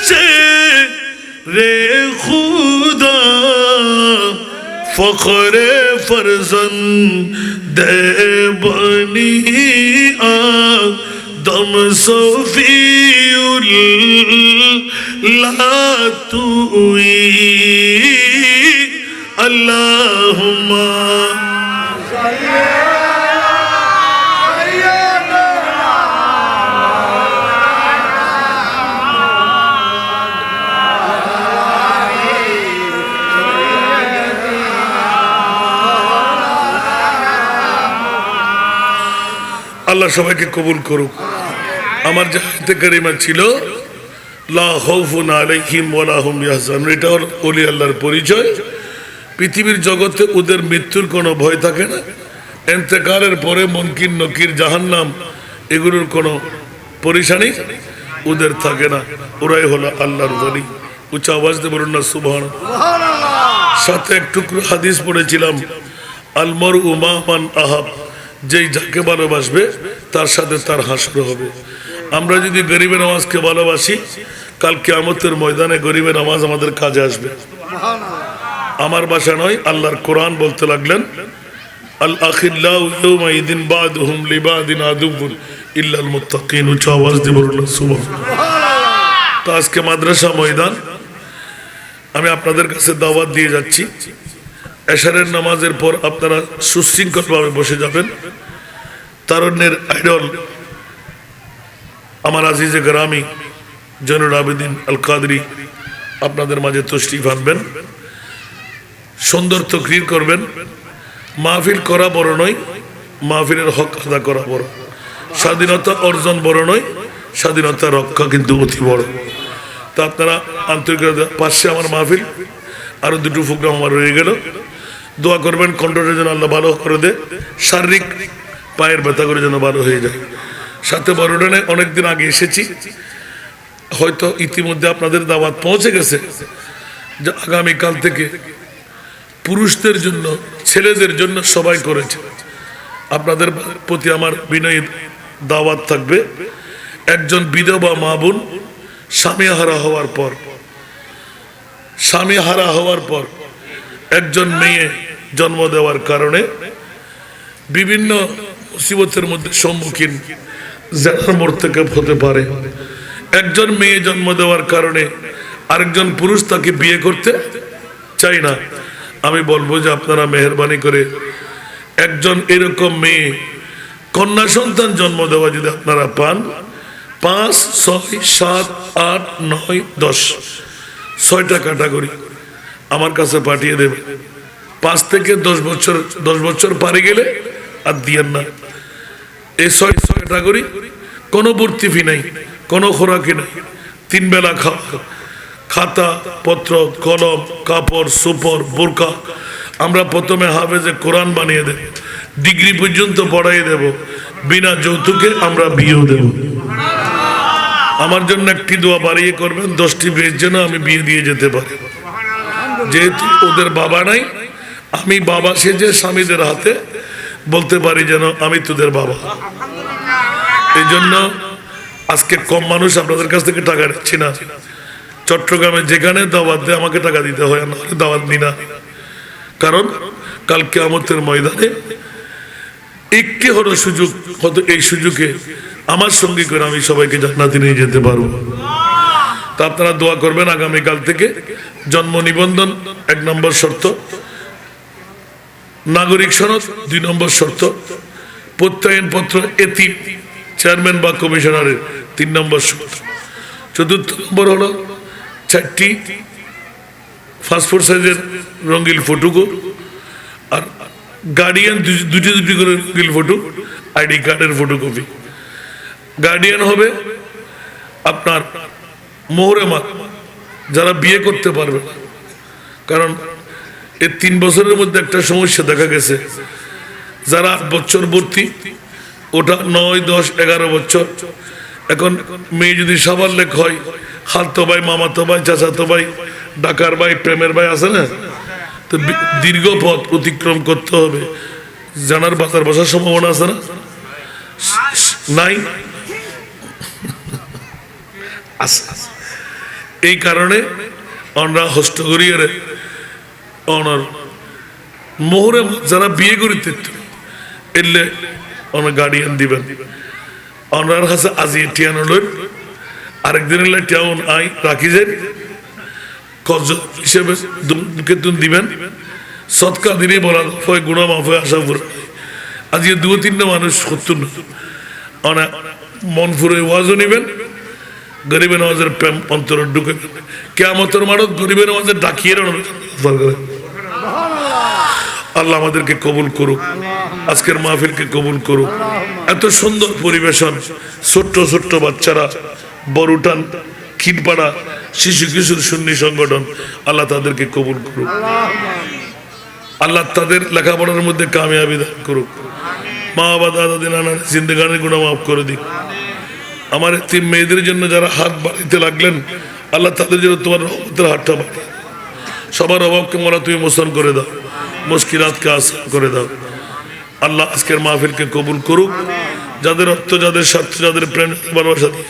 शेरे खुदा फ़ख्रे फ़र्ज़ंद बनी दम सफ़ीउल्लाह तुई। अल्लाहुम्मा আল্লাহ সবাইকে কবুল করুক। আমার যে আয়াতে কারিমা ছিল লা খাউফুন আলাইহিম ওয়ালা হুম ইয়াহজানুন, এটা হলো ওলি আল্লাহর পরিচয়। পৃথিবীর জগতে ওদের মৃত্যুর কোনো ভয় থাকে না, ইন্তেকালের পরে মুনকির নকির জাহান্নাম এগুলোর কোনো পরেশানি ওদের থাকে না। ওরাই হলো আল্লাহর ওলি। উচ্চ আওয়াজ দিয়ে বলুন না সুবহানাল্লাহ। সাথে এক টুকরো হাদিস পড়েছিলাম, আল মারউ মা মান আহাব, যেই যাকে ভালোবাসবে তার সাথে তার হাসর হবে। আমরা যদি গরিবের নামাজকে ভালোবাসি, কাল কিয়ামতের ময়দানে গরিবের নামাজ আমাদের কাজে আসবে। আমার ভাষা নয়, আল্লাহর কোরআন বলতে লাগলেন আল আখিল্লাহু ইয়াওমাইদিন বাদুহুম লিবাদিন আদুবুন ইল্লাল মুত্তাকিন। উচ্চ আওয়াজ দিয়ে বলুন সুবহানাল্লাহ। তো আজকে মাদ্রাসা ময়দান আমি আপনাদের কাছে দাওয়াত দিয়ে যাচ্ছি। এশারের নামাজের পর আপনারা সুশৃঙ্খলভাবে বসে যাবেন। তারুণ্যের আইডল আমার আজিজে গ্রামী জয়নুল আবেদিন আল কাদরি আপনাদের মাঝে তশরিফ আনবেন। সুন্দর তকরির করবেন। মাহফিল করা বড় নয়, মাহফিলের হক আদা করা বড়। স্বাধীনতা অর্জন বড় নয়, স্বাধীনতা রক্ষা কিন্তু অতি বড়। তা আপনারা আন্তরিকতা, পাশে আমার মাহফিল, আরো দুটো প্রোগ্রাম আমার রয়ে গেল। দোয়া করবেন কণ্ঠটা যেন আল্লাহ ভালো করে দে, শারীরিক পায়ের ব্যথা করে যেন ভালো হয়ে যায়। সাথে বড়ডানে অনেকদিন আগে এসেছি, হয়তো ইতিমধ্যে আপনাদের দাওয়াত পৌঁছে গেছে। যে আগামীকাল থেকে পুরুষদের জন্য ছেলেদের জন্য সবাই করেছে। আপনাদের প্রতি আমার বিনয়ী দাওয়াত থাকবে, একজন বিধবা মা বোন স্বামী হারা হওয়ার পর একজন মেয়ে জন্ম দেওয়ার কারণে বিভিন্ন মুসিবতের মধ্যে সম্মুখীন জেনার মর্তকেব হতে পারে। একজন মেয়ে জন্ম দেওয়ার কারণে আরেকজন পুরুষ তাকে বিয়ে করতে চাই না। আমি বলবো যে আপনারা মেহেরবানি করে একজন এরকম মেয়ে কন্যা সন্তান জন্ম দেওয়া যদি আপনারা পান, 5, 6, 7, 8, 9, 10 6টা ক্যাটাগরি আমার কাছে পাঠিয়ে দেবে। 5 থেকে 10 বছর পারে গেলে আর দিয়েন না। এই 6 ক্যাটাগরি কোনো ভর্তি ফি নাই, কোনো খোরাকি নাই, 3 বেলা খাওয়া, খাতা পত্র কলম কাপড় সুপর বোরকা। আমরা প্রথমে হাফেজে কোরআন বানিয়ে দেব, ডিগ্রি পর্যন্ত পড়াই দেব, বিনা যৌতুকে আমরা বিয়েও দেব। আমার জন্য একটি দোয়া বাড়িয়ে করবেন, 10টি মেয়ের জন্য আমি বিয়ে দিয়ে যেতে পারি। যেহেতু ওদের বাবা নাই, আমি বাবা সেজে স্বামীদের হাতে বলতে পারি যেন আমি তোদের বাবা। এই জন্য আজকে কম মানুষ আপনাদের কাছ থেকে টাকা নিচ্ছি না। চট্টগ্রামে যেখানে দাওয়াত দেয় আমাকে টাকা দিতে হয়, না দাওয়াত নি না। কারণ কাল কিয়ামতের ময়দানে একটি হলো সুযোগ, হয়তো এই সুযোগে আমার সঙ্গী করে আমি সবাইকে জান্নাতে নিয়ে যেতে পারবো। তা আপনারা দোয়া করবেন। আগামীকাল থেকে জন্ম নিবন্ধন 1 নম্বর শর্ত, নাগরিক সনদ 2 নম্বর শর্ত, প্রত্যয়ন পত্র এতিম চেয়ারম্যান বা কমিশনারের 3 নম্বর শর্ত, 4র্থ নম্বর হলো 4টি পাসপোর্ট সাইজের রঙিন ফটোকো, আর গার্ডিয়ান দুটি করে রঙিন ফটো, আইডি কার্ডের ফটোকপি। গার্ডিয়ান হবে আপনার মোহরেমা, যারা বিয়ে করতে পারবে না। কারণ এই 3 বছরের মধ্যে একটা সমস্যা দেখা গেছে, যারা 8 বছর ভর্তি, ওটা 9, 10, 11 বছর। এখন মেয়ে যদি সবার লেখ হয়, খালতো ভাই, মামাতো ভাই, চাচাতো ভাই, ডাকার ভাই, প্রেমের ভাই আছে না, তো দীর্ঘ পথ অতিক্রম করতে হবে। জানার বাজার বসার সম্ভাবনা আছে না? নাই। এই কারণে আমরা হস্তগরিয়ার অনার মোহরে যারা বিয়ে করিতে এলে অনেক গার্ডিয়ান দিবেন। অনার কাছে আজি টিয়ানো লই, আরেকদিন এলে টিয়াউন আই রাখি যায় কজ হিসেবে দিবেন। সৎকা দিনে বলা হয় গুণা মাফ হয়ে আসা পুরো। আজকে 2-3টা মানুষ সত্তর না মন ফুরে ওয়াজও নিবেন, গরিবের নামাজের প্রেম অন্তর ঢুকে কিয়ামতের মাঠত গরিবের নামাজে ডাকিয়ে আল্লাহ আমাদেরকে কবুল করুক, আজকের মাহফিলকে কবুল করুক। এত সুন্দর পরিবেশন, ছোট্ট ছোট্ট বাচ্চারা, বড়ুটান, খিনপাড়া, শিশু কিশোর সুন্নি সংগঠন, আল্লাহ তাদেরকে কবুল করুক। আল্লাহ তাদের লেখাপড়ার মধ্যে কামিয়াবি দান করুক। মা বাবা দাদা দিন জিন্দেগানের গুণা মাফ করে দিক। আমার 3 মেয়েদের জন্য যারা হাত বাড়িতে লাগলেন, আল্লাহ তাদের জন্য তোমার রহমতের হাতটা বাড়ি। সবার অভাবকে মোরা তুমি মোচন করে দাও, মুশকিলাতকে আসান করে দাও। আল্লাহ আজকের মাহফিলকে কবুল করুক। যাদের অর্থ, যাদের স্বার্থ, যাদের প্রেম ভালোবাসা দিয়ে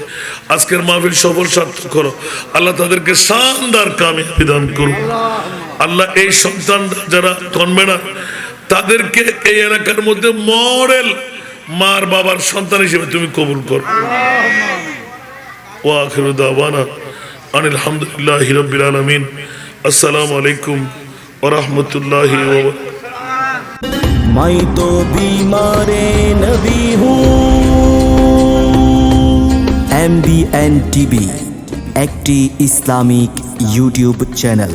আজকের মাহফিল সফল সার্থক করো। আল্লাহ তাদেরকে শানদার কামিয়াবি দান করুক। আল্লাহ এই সন্তান যারা জন্মে না, তাদেরকে এই এলাকার মধ্যে মডেল মার বাবার সন্তান হিসেবে তুমি কবুল করো। ওয়া আখিরু দাওয়ানা আনিল হামদুলিল্লাহি রাব্বিল আলামিন। আসসালামু আলাইকুম ওয়া রাহমাতুল্লাহি ওয়া বারাকাতুহু। मैं तो बीमारे नबी हूँ। MBN TV একটি ইসলামিক ইউটিউব চ্যানেল।